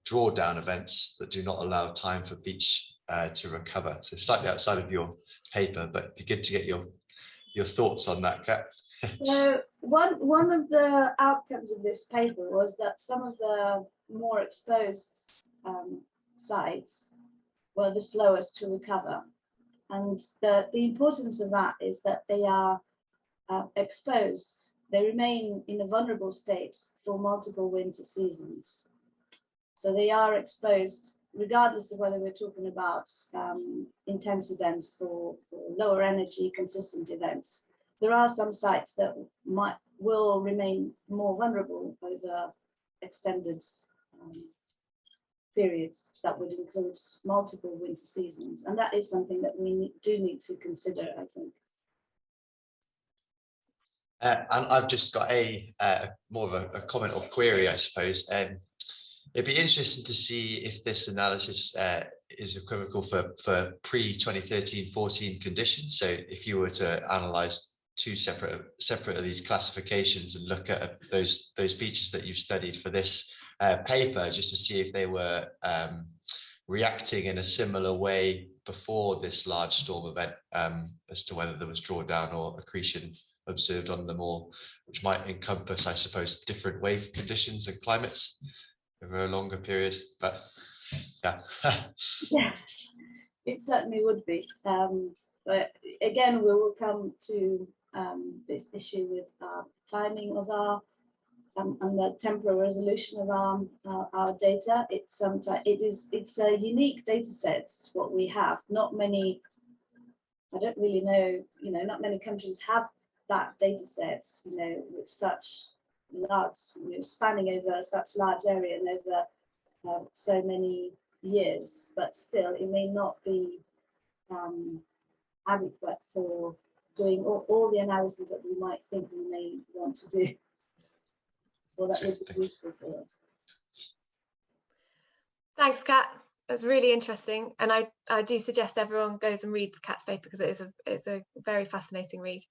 drawdown events that do not allow time for beach to recover? So slightly outside of your paper, but it'd be good to get your thoughts on that, Kat. So one of the outcomes of this paper was that some of the more exposed sites were the slowest to recover, and the importance of that is that they are exposed. They remain in a vulnerable state for multiple winter seasons. So they are exposed regardless of whether we're talking about intense events or lower energy consistent events. There are some sites that will remain more vulnerable over extended periods that would include multiple winter seasons, and that is something that we do need to consider, I think. And I've just got more of a comment or query, I suppose. It'd be interesting to see if this analysis is equivocal for pre-2013-14 conditions. So if you were to analyze two separate of these classifications and look at those beaches that you've studied for this paper, just to see if they were reacting in a similar way before this large storm event, as to whether there was drawdown or accretion observed on them all, which might encompass, I suppose, different wave conditions and climates over a longer period. But yeah. Yeah, it certainly would be. But again, we will come to this issue with timing of our and the temporal resolution of our data. It's a unique data set. What we have, not many. I don't really know. Not many countries have that data set. With such large, spanning over such large area and over so many years. But still, it may not be adequate for doing all the analysis that we might think we may want to do. Well, that would be useful for us. Thanks, Kat. That's really interesting, and I do suggest everyone goes and reads Kat's paper because it's a very fascinating read.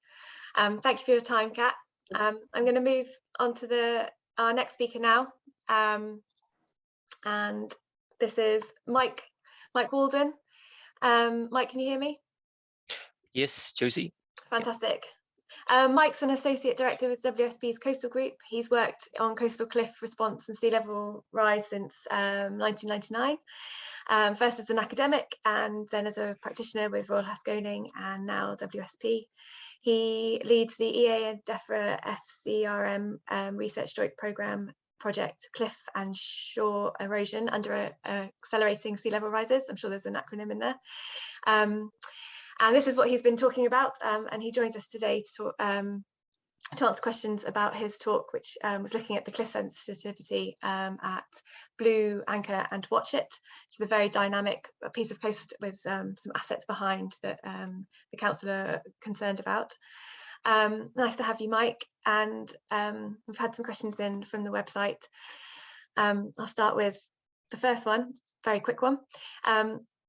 Thank you for your time, Kat. I'm going to move on to our next speaker now, and this is Mike Walden. Mike, can you hear me? Yes, Josie. Fantastic. Mike's an associate director with WSP's Coastal Group. He's worked on coastal cliff response and sea level rise since 1999, first as an academic and then as a practitioner with Royal Haskoning and now WSP. He leads the EA and DEFRA FCRM research joint programme project Cliff and Shore Erosion under accelerating sea level rises. I'm sure there's an acronym in there. And this is what he's been talking about, and he joins us today to answer questions about his talk, which was looking at the cliff sensitivity at Blue, Anchor and Watch It, which is a very dynamic piece of coast with some assets behind that the council are concerned about. Nice to have you, Mike, and we've had some questions in from the website. I'll start with the first one, very quick one.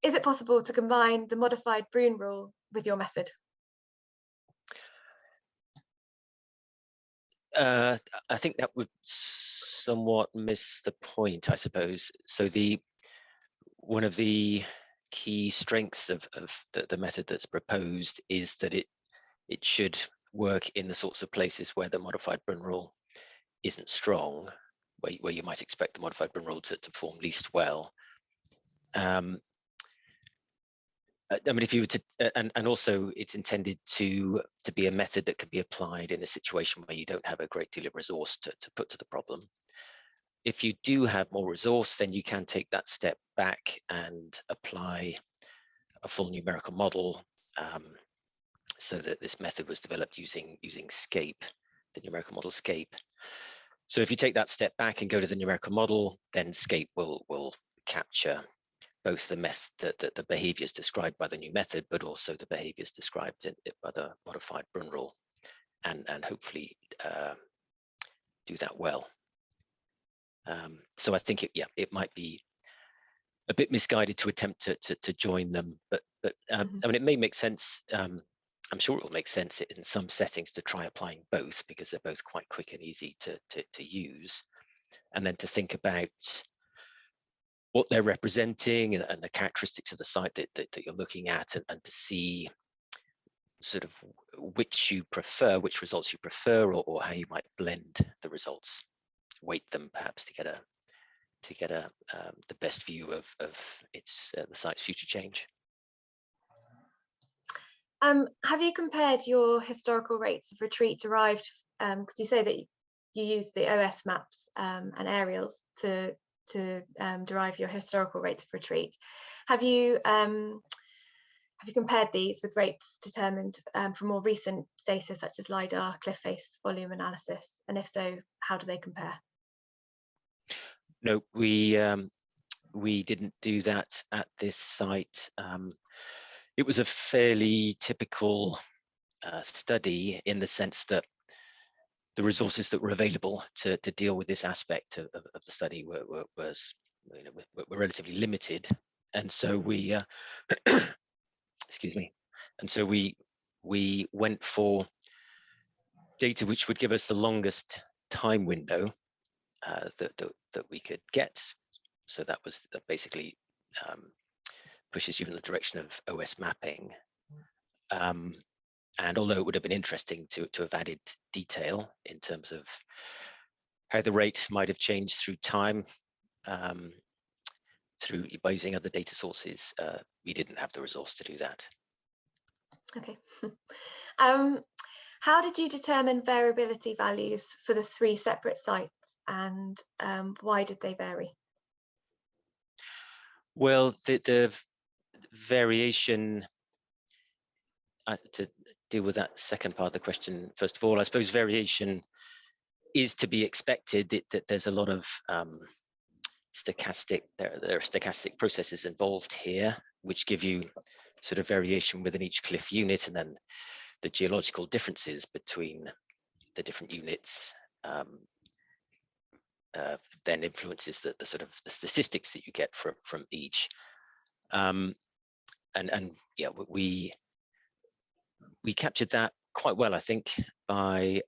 Is it possible to combine the modified Broun rule with your method? I think that would somewhat miss the point, I suppose. So one of the key strengths of the method that's proposed is that it should work in the sorts of places where the modified Brun rule isn't strong, where you might expect the modified Brun rule to perform least well. I mean, if you were to, and also it's intended to be a method that can be applied in a situation where you don't have a great deal of resource to put to the problem. If you do have more resource, then you can take that step back and apply a full numerical model. So that this method was developed using SCAPE, the numerical model SCAPE. So if you take that step back and go to the numerical model, then SCAPE will capture both the behaviors described by the new method, but also the behaviors described by the modified Brun rule, and hopefully do that well. So I think it might be a bit misguided to attempt to join them, but I mean, it may make sense. I'm sure it will make sense in some settings to try applying both, because they're both quite quick and easy to use, and then to think about what they're representing and the characteristics of the site that you're looking at, and to see sort of which results you prefer, or how you might blend the results, weight them perhaps to get the best view of the site's future change. Have you compared your historical rates of retreat derived, because you say that you use the OS maps and aerials to derive your historical rates of retreat? Have you compared these with rates determined from more recent data such as LiDAR, cliff face, volume analysis? And if so, how do they compare? No, we didn't do that at this site. It was a fairly typical study in the sense that the resources that were available to deal with this aspect of the study were relatively limited, and so we excuse me, and so we went for data which would give us the longest time window that we could get. So that was basically pushes you in the direction of OS mapping. And although it would have been interesting to have added detail in terms of how the rate might have changed through time, by using other data sources, we didn't have the resource to do that. Okay. How did you determine variability values for the 3 separate sites, and why did they vary? Well, the variation, to deal with that second part of the question, first of all, I suppose variation is to be expected. That there's a lot of stochastic, there are stochastic processes involved here, which give you sort of variation within each cliff unit, and then the geological differences between the different units then influences the sort of the statistics that you get from each. And yeah, we captured that quite well, I think, by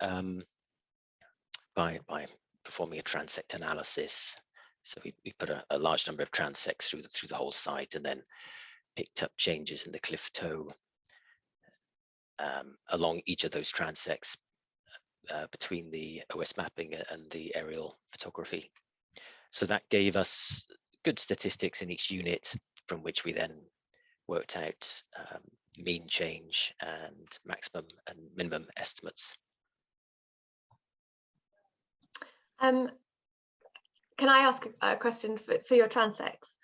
performing a transect analysis. So we put a large number of transects through the whole site, and then picked up changes in the cliff toe along each of those transects between the OS mapping and the aerial photography. So that gave us good statistics in each unit, from which we then worked out mean change and maximum and minimum estimates. Can I ask a question for your transects?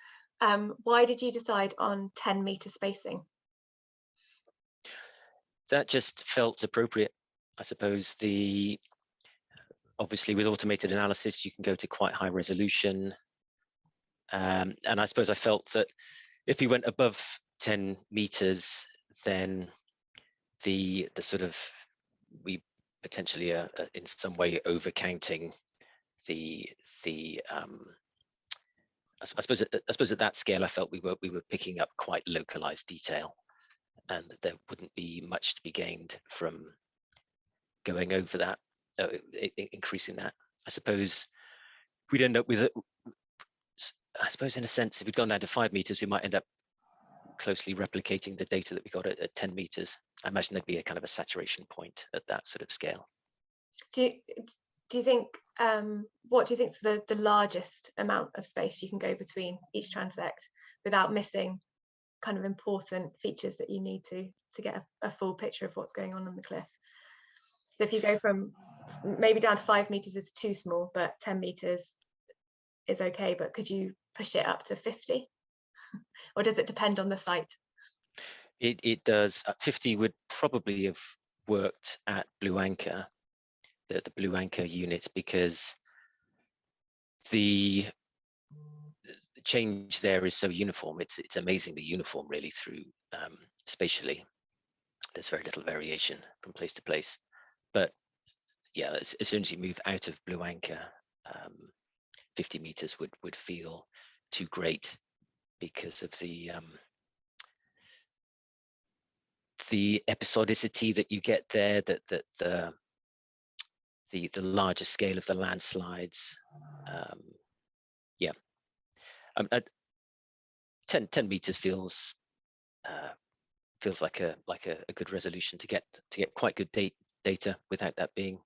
Why did you decide on 10-meter spacing? That just felt appropriate. I suppose obviously with automated analysis, you can go to quite high resolution. And I suppose I felt that if you went above 10 meters, then the sort of, we potentially are in some way overcounting I suppose at that scale, I felt we were picking up quite localized detail, and there wouldn't be much to be gained from going over that. increasing that. I suppose we'd end up with it. I suppose in a sense, if we'd gone down to 5 meters, we might end up closely replicating the data that we got at 10 meters. I imagine there'd be a kind of a saturation point at that sort of scale. Do you think, what do you think is the largest amount of space you can go between each transect without missing kind of important features that you need to get a full picture of what's going on the cliff? So if you go from maybe down to 5 meters is too small, but 10 meters is okay, but could you push it up to 50? Or does it depend on the site? It does. 50 would probably have worked at Blue Anchor, the Blue Anchor unit, because the change there is so uniform. It's amazingly uniform, really, through spatially. There's very little variation from place to place. But yeah, as soon as you move out of Blue Anchor, 50 meters would feel too great because of the episodicity that you get there, that the larger scale of the landslides. 10 meters feels like a good resolution to get quite good data without that being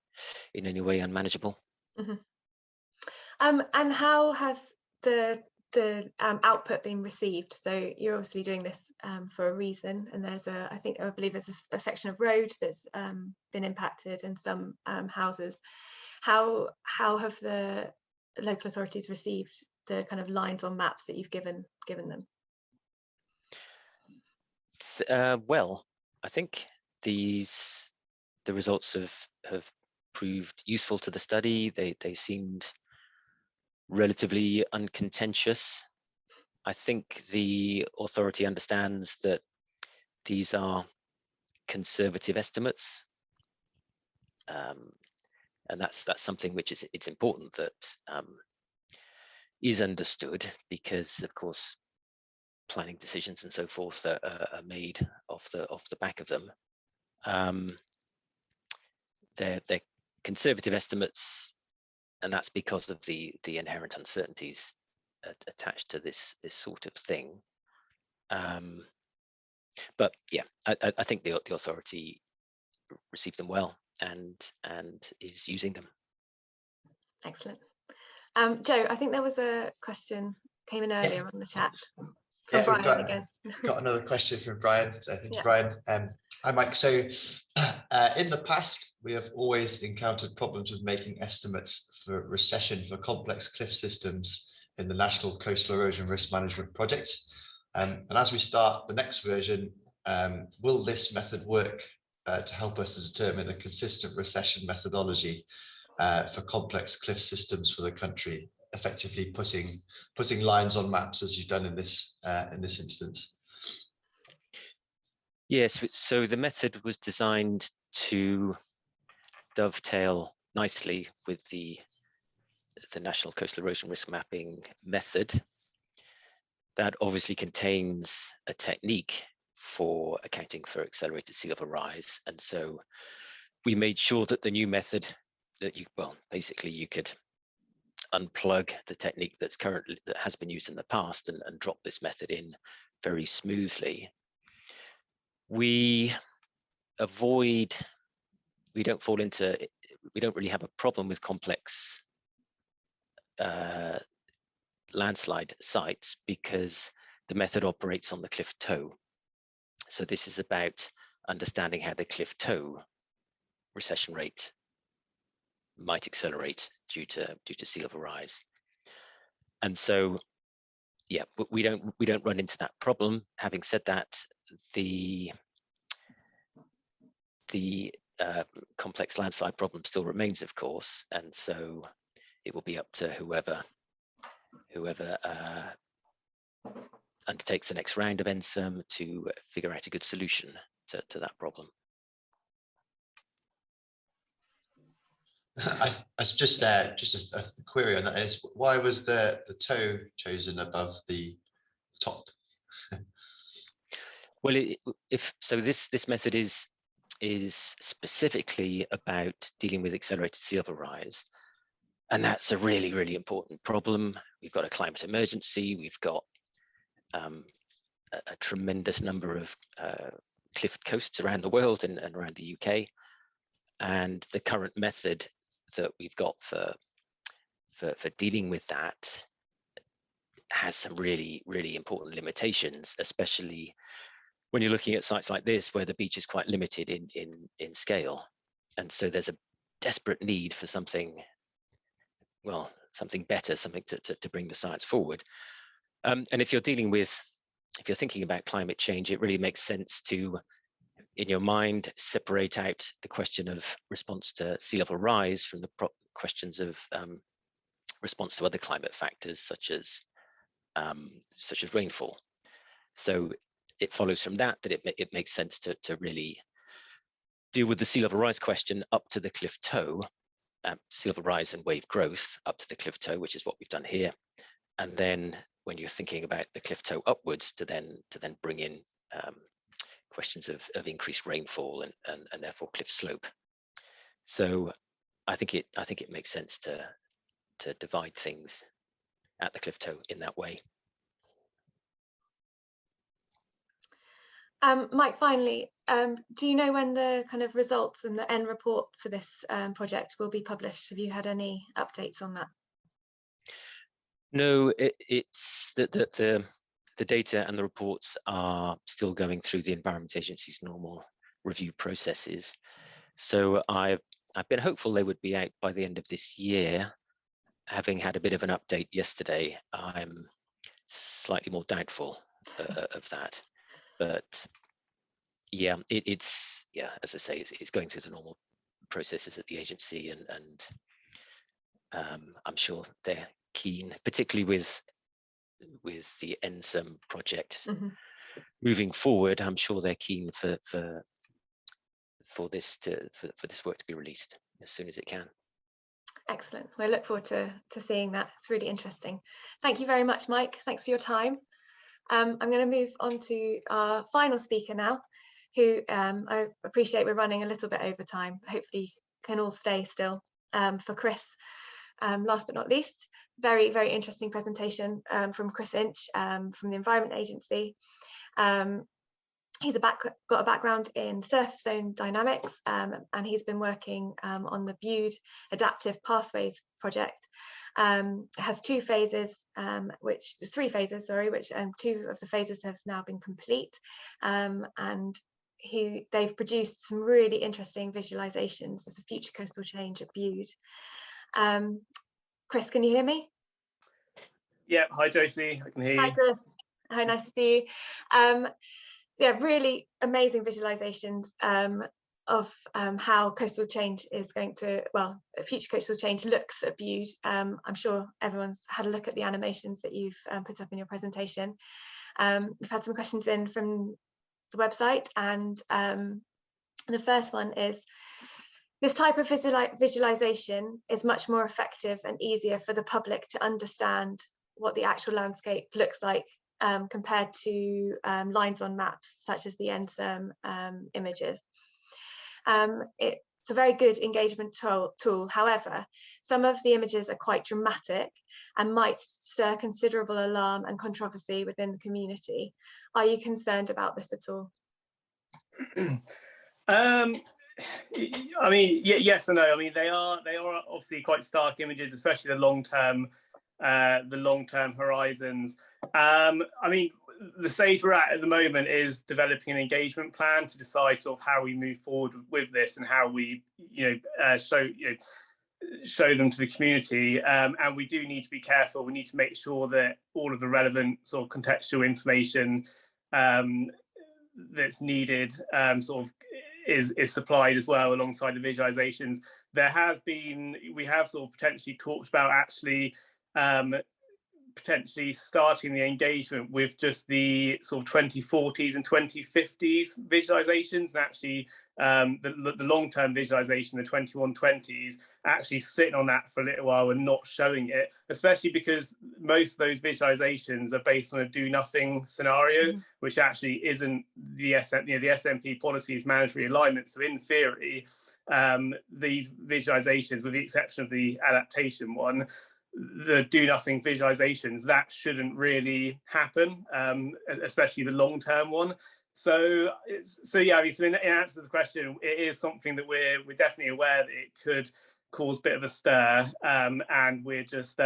in any way unmanageable. Mm-hmm. And how has the output been received? So you're obviously doing this for a reason, and there's I believe there's a section of road that's been impacted and some houses. How have the local authorities received the kind of lines on maps that you've given them? Well, I think the results have proved useful to the study. They seemed relatively uncontentious. I think the authority understands that these are conservative estimates, and that's something which it's important that is understood, because of course planning decisions and so forth are made off the back of them. They're conservative estimates, and that's because of the inherent uncertainties attached to this sort of thing. But yeah, I think the authority received them well and is using them. Excellent. Joe, I think there was a question came in earlier on the chat. Yeah, Brian again. Got another question from Brian. So I think Yeah. Brian, hi Mike. So in the past, we have always encountered problems with making estimates for recession for complex cliff systems in the National Coastal Erosion Risk Management Project. And as we start the next version, will this method work to help us to determine a consistent recession methodology for complex cliff systems for the country, effectively putting lines on maps as you've done in this instance? Yes, so the method was designed to dovetail nicely with the National Coastal Erosion Risk Mapping method. That obviously contains a technique for accounting for accelerated sea level rise, and so we made sure that the new method basically you could unplug the technique that has been used in the past and drop this method in very smoothly. We don't really have a problem with complex landslide sites because the method operates on the cliff toe. So this is about understanding how the cliff toe recession rate might accelerate due to sea level rise. And so, yeah, we don't run into that problem. Having said that, the complex landslide problem still remains, of course, and so it will be up to whoever undertakes the next round of NSERM to figure out a good solution to that problem. I just a query on that is, why was the toe chosen above the top? Well, this method is is specifically about dealing with accelerated sea level rise. And that's a really, really important problem. We've got a climate emergency. We've got a tremendous number of cliff coasts around the world and around the UK. And the current method that we've got for dealing with that has some really, really important limitations, especially when you're looking at sites like this, where the beach is quite limited in scale. And so there's a desperate need for something, well, something better, something to bring the science forward. And if you're thinking about climate change, it really makes sense to, in your mind, separate out the question of response to sea level rise from the questions of response to other climate factors, such as rainfall. So it follows from that it makes sense to really deal with the sea level rise question up to the cliff toe, sea level rise and wave growth up to the cliff toe, which is what we've done here. And then when you're thinking about the cliff toe upwards, to then bring in questions of increased rainfall and therefore cliff slope. So I think it makes sense to divide things at the cliff toe in that way. Mike, finally, do you know when the kind of results and the end report for this project will be published? Have you had any updates on that? No, it's the data and the reports are still going through the Environment Agency's normal review processes. So I've been hopeful they would be out by the end of this year. Having had a bit of an update yesterday, I'm slightly more doubtful of that. But yeah, it's as I say, it's going through the normal processes at the agency, and I'm sure they're keen, particularly with the ENSOM project moving forward. I'm sure they're keen for this work to be released as soon as it can. Excellent. Well, I look forward to seeing that. It's really interesting. Thank you very much, Mike. Thanks for your time. I'm going to move on to our final speaker now, who I appreciate we're running a little bit over time. Hopefully can all stay still. For Chris, last but not least, very, very interesting presentation from Chris Inch from the Environment Agency. He's got a background in surf zone dynamics, and he's been working on the Bude Adaptive Pathways project. It has three phases, which two of the phases have now been complete, and they've produced some really interesting visualizations of the future coastal change at Bude. Chris, can you hear me? Yeah, hi Josie, I can hear you. Hi Chris, hi, nice to see you. Yeah, really amazing visualizations of how coastal change is going to, well, future coastal change looks at Bude. I'm sure everyone's had a look at the animations that you've put up in your presentation. We've had some questions in from the website, and the first one is, this type of visualization is much more effective and easier for the public to understand what the actual landscape looks like compared to lines on maps, such as the ENSOM images. It's a very good engagement tool. However, some of the images are quite dramatic and might stir considerable alarm and controversy within the community. Are you concerned about this at all? I mean, yes and no. I mean, they are obviously quite stark images, especially the long-term horizons. I mean, the stage we're at the moment is developing an engagement plan to decide sort of how we move forward with this and how we, show them to the community. And we do need to be careful. We need to make sure that all of the relevant sort of contextual information that's needed sort of is supplied as well alongside the visualizations. We have sort of potentially talked about actually potentially starting the engagement with just the sort of 2040s and 2050s visualizations, and actually the long-term visualization, the 2120s, actually sitting on that for a little while and not showing it, especially because most of those visualizations are based on a do-nothing scenario, which actually isn't the the SMP policy is mandatory alignment. So in theory, these visualizations, with the exception of the adaptation one, the do-nothing visualizations, that shouldn't really happen, especially the long-term one. So yeah, I mean, so in answer to the question, it is something that we're definitely aware that it could cause a bit of a stir, and we're just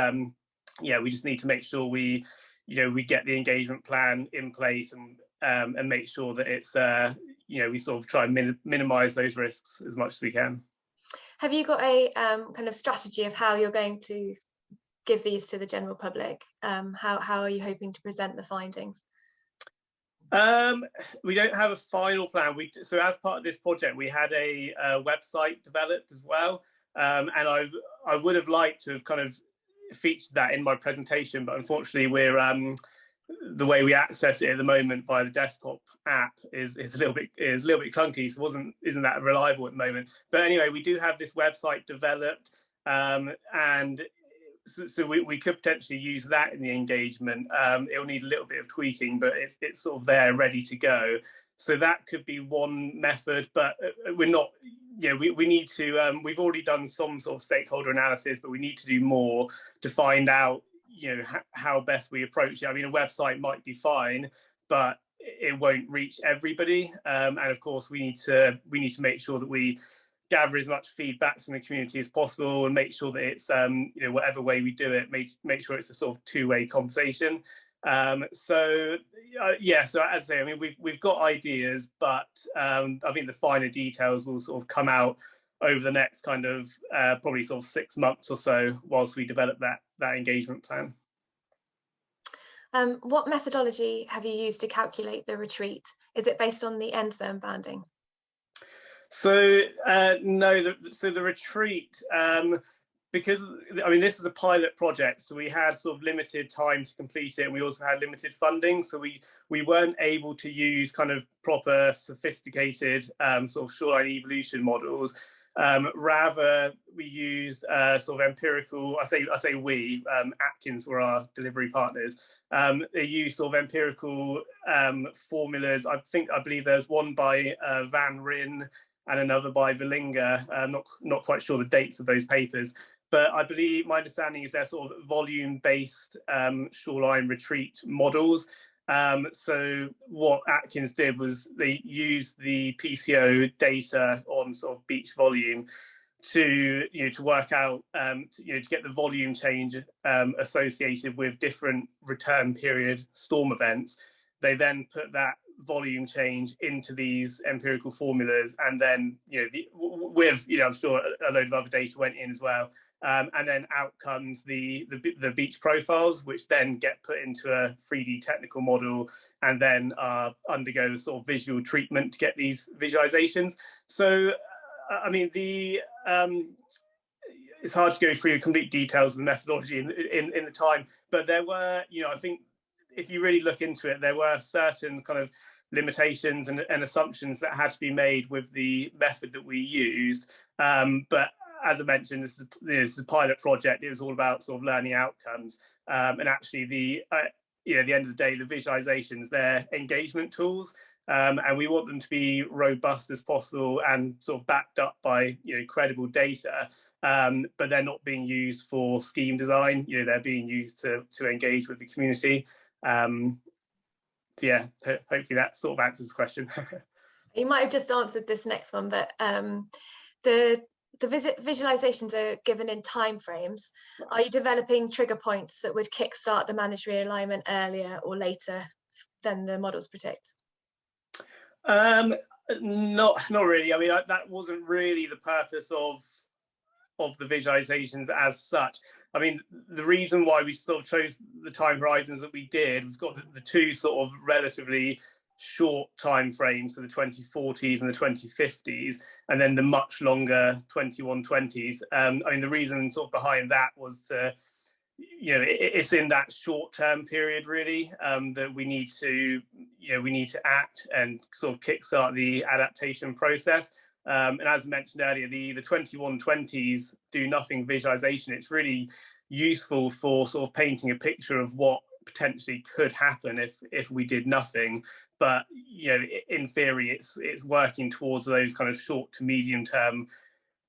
yeah, we just need to make sure we get the engagement plan in place, and make sure that it's we sort of try and minimize those risks as much as we can. Have you got a kind of strategy of how you're going to give these to the general public? How are you hoping to present the findings? We don't have a final plan. So as part of this project, we had a website developed as well, and I would have liked to have kind of featured that in my presentation, but unfortunately we're the way we access it at the moment via the desktop app is a little bit clunky, so isn't that reliable at the moment. But anyway, we do have this website developed, and so we could potentially use that in the engagement. It'll need a little bit of tweaking, but it's sort of there, ready to go. So that could be one method, but we're not. We need to. We've already done some sort of stakeholder analysis, but we need to do more to find out, how best we approach it. I mean, a website might be fine, but it won't reach everybody. And of course, we need to make sure that we gather as much feedback from the community as possible, and make sure that it's whatever way we do it, make sure it's a sort of two-way conversation. So as I say, I mean, we've got ideas, but I think the finer details will sort of come out over the next kind of probably sort of 6 months or so, whilst we develop that engagement plan. What methodology have you used to calculate the retreat? Is it based on the end zone banding? So no, the retreat, because I mean, this is a pilot project, so we had sort of limited time to complete it, and we also had limited funding, so we weren't able to use kind of proper sophisticated sort of shoreline evolution models. Rather, we used sort of empirical. I say we. Atkins were our delivery partners. They used sort of empirical formulas. I believe there's one by Van Ryn and another by Villinger. I'm not quite sure the dates of those papers, but I believe my understanding is they're sort of volume-based shoreline retreat models. So what Atkins did was they used the PCO data on sort of beach volume to work out to get the volume change associated with different return period storm events. They then put that volume change into these empirical formulas, and then I'm sure a load of other data went in as well. And then out comes the beach profiles, which then get put into a 3D technical model, and then undergo sort of visual treatment to get these visualizations. So, I mean, it's hard to go through the complete details of the methodology in the time, but there were, I think, if you really look into it, there were certain kind of limitations and assumptions that had to be made with the method that we used. But as I mentioned, this is a pilot project. It was all about sort of learning outcomes, and actually at the end of the day, the visualizations, they're engagement tools, and we want them to be robust as possible and sort of backed up by credible data. But they're not being used for scheme design. They're being used to engage with the community. So yeah, hopefully that sort of answers the question. You might have just answered this next one, but the visualizations are given in time frames. Are you developing trigger points that would kickstart the managed realignment earlier or later than the models predict? Not really. I mean, that wasn't really the purpose of the visualizations as such. I mean, the reason why we sort of chose the time horizons that we did, we've got the two sort of relatively short time frames, so the 2040s and the 2050s, and then the much longer 2120s. I mean, the reason sort of behind that was to you know, it's in that short-term period really that we need to, you know, we need to act and sort of kickstart the adaptation process. And as mentioned earlier, the 2120s do nothing visualization. It's really useful for sort of painting a picture of what potentially could happen if we did nothing. But you know, in theory, it's working towards those kind of short to medium term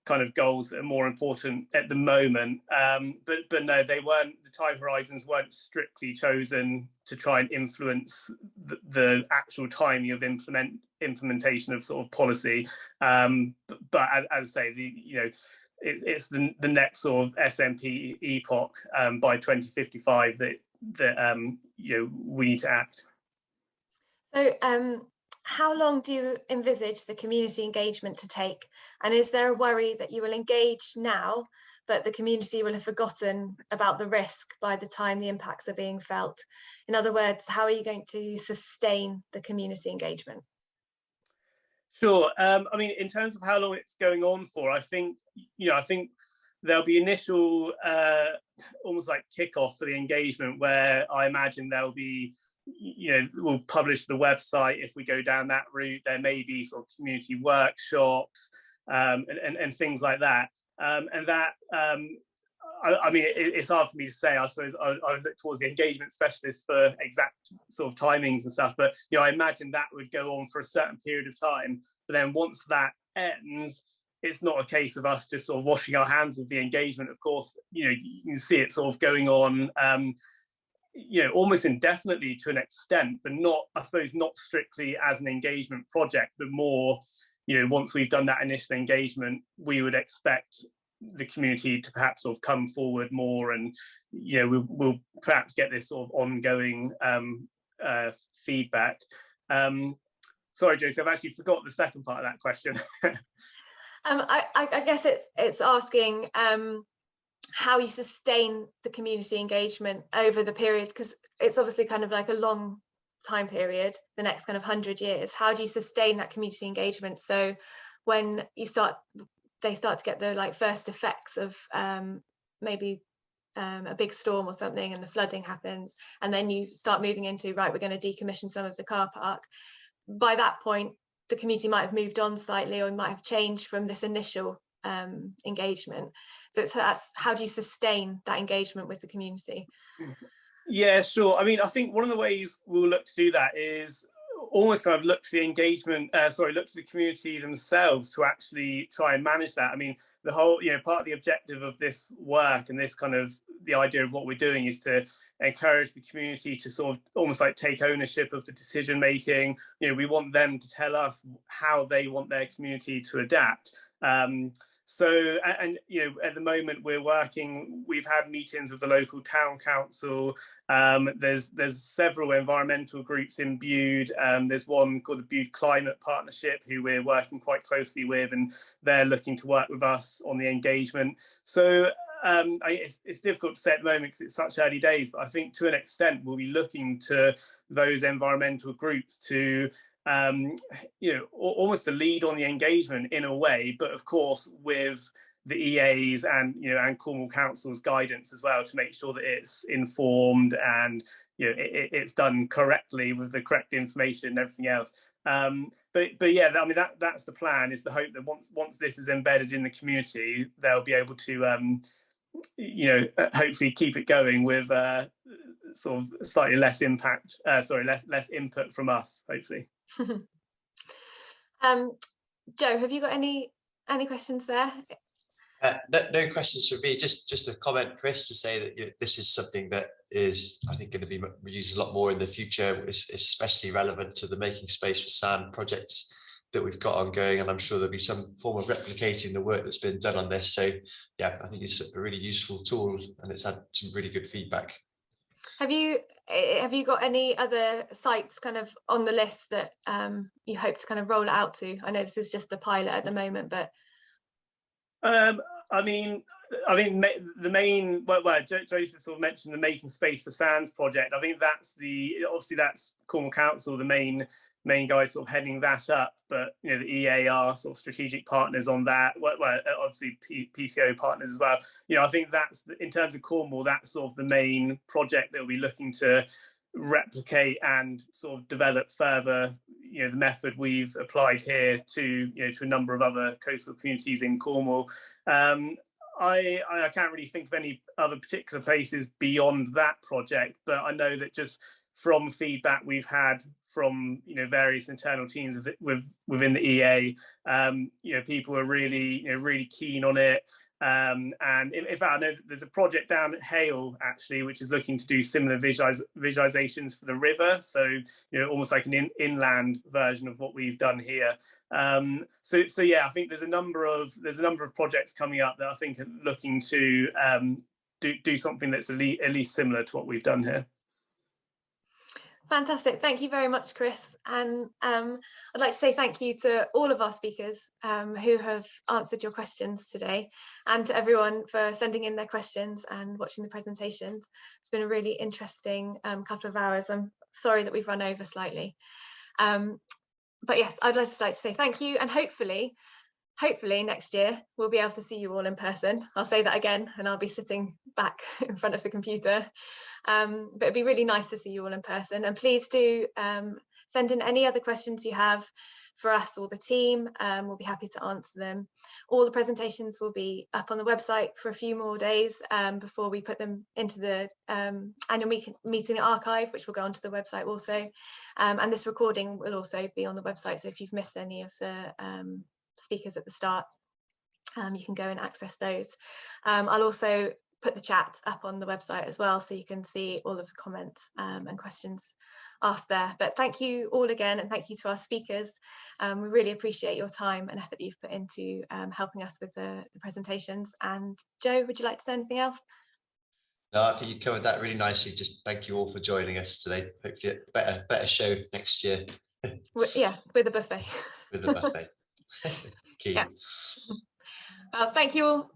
kind of goals that are more important at the moment. But no, they weren't. The time horizons weren't strictly chosen to try and influence the actual timing of implementation of sort of policy. But as I say, you know, it's the next sort of SMP epoch by 2055 that you know, we need to act. So how long do you envisage the community engagement to take? And is there a worry that you will engage now, but the community will have forgotten about the risk by the time the impacts are being felt? In other words, how are you going to sustain the community engagement? Sure. I mean, in terms of how long it's going on for, I think, you know, I think there'll be initial almost like kickoff for the engagement where I imagine there'll be, you know, we'll publish the website if we go down that route. There may be sort of community workshops and things like that. And that, I mean, it's hard for me to say. I suppose I would look towards the engagement specialists for exact sort of timings and stuff. But, you know, I imagine that would go on for a certain period of time. But then once that ends, it's not a case of us just sort of washing our hands with the engagement. Of course, you know, you can see it sort of going on, you know, almost indefinitely to an extent, but not, I suppose, not strictly as an engagement project, but more, you know, once we've done that initial engagement, we would expect the community to perhaps sort of come forward more, and you know, we'll perhaps get this sort of ongoing feedback. Sorry, Josie, I've actually forgot the second part of that question. I guess it's asking how you sustain the community engagement over the period, because it's obviously kind of like a long time period, the next kind of 100 years. How do you sustain that community engagement so when you they start to get the like first effects of maybe a big storm or something and the flooding happens, and then you start moving into, right, we're going to decommission some of the car park. By that point, the community might have moved on slightly or might have changed from this initial engagement. So that's how do you sustain that engagement with the community? Yeah, sure. I mean, I think one of the ways we'll look to do that is almost kind of look to the engagement, look to the community themselves to actually try and manage that. I mean, the whole, you know, part of the objective of this work and this kind of the idea of what we're doing is to encourage the community to sort of almost like take ownership of the decision making. You know, we want them to tell us how they want their community to adapt. So, and you know, at the moment we've had meetings with the local town council. There's several environmental groups in Bude. There's one called the Bude Climate Partnership who we're working quite closely with, and they're looking to work with us on the engagement. So it's difficult to say at the moment because it's such early days, but I think to an extent we'll be looking to those environmental groups to you know, almost to lead on the engagement in a way, but of course with the EAs and, you know, and Cornwall Council's guidance as well to make sure that it's informed and, you know, it's done correctly with the correct information and everything else. But yeah, I mean, that's the plan, is the hope that once this is embedded in the community, they'll be able to you know, hopefully keep it going with sort of slightly less impact, less input from us, hopefully. Joe, have you got any questions there? No questions from me. Just a comment, Chris, to say that, you know, this is something that is, I think, going to be used a lot more in the future. It's especially relevant to the Making Space for Sand projects that we've got ongoing, and I'm sure there'll be some form of replicating the work that's been done on this. So yeah, I think it's a really useful tool, and it's had some really good feedback. Have you got any other sites kind of on the list that you hope to kind of roll it out to? I know this is just the pilot at the moment, but I mean, I mean, the main, well, Joseph sort of mentioned the Making Space for Sands project. I think that's obviously that's Cornwall Council, the main guy sort of heading that up, but you know, the EA are sort of strategic partners on that. Well, obviously PCO partners as well. You know, I think that's, in terms of Cornwall, that's sort of the main project that we'll be looking to replicate and sort of develop further, you know, the method we've applied here to, you know, to a number of other coastal communities in Cornwall. I can't really think of any other particular places beyond that project, but I know that just from feedback we've had from, you know, various internal teams within the EA, you know, people are really, you know, really keen on it. And in fact, I know there's a project down at Hale actually, which is looking to do similar visualizations for the river. So, you know, almost like an inland version of what we've done here. So yeah, I think there's a number of projects coming up that I think are looking to do something that's at least similar to what we've done here. Fantastic. Thank you very much, Chris. And I'd like to say thank you to all of our speakers who have answered your questions today, and to everyone for sending in their questions and watching the presentations. It's been a really interesting couple of hours. I'm sorry that we've run over slightly. But yes, I'd just like to say thank you, and hopefully next year we'll be able to see you all in person. I'll say that again, and I'll be sitting back in front of the computer. But it'd be really nice to see you all in person, and please do send in any other questions you have for us or the team. We'll be happy to answer them. All the presentations will be up on the website for a few more days before we put them into the annual meeting archive, which will go onto the website also. And this recording will also be on the website, so if you've missed any of the speakers at the start, you can go and access those. I'll also put the chat up on the website as well, so you can see all of the comments and questions asked there. But thank you all again, and thank you to our speakers. We really appreciate your time and effort that you've put into helping us with the presentations. And Joe, would you like to say anything else? No, I think you covered that really nicely. Just thank you all for joining us today. Hopefully a better show next year. Yeah, with a buffet. With the buffet. Key. Yeah. Well, thank you all.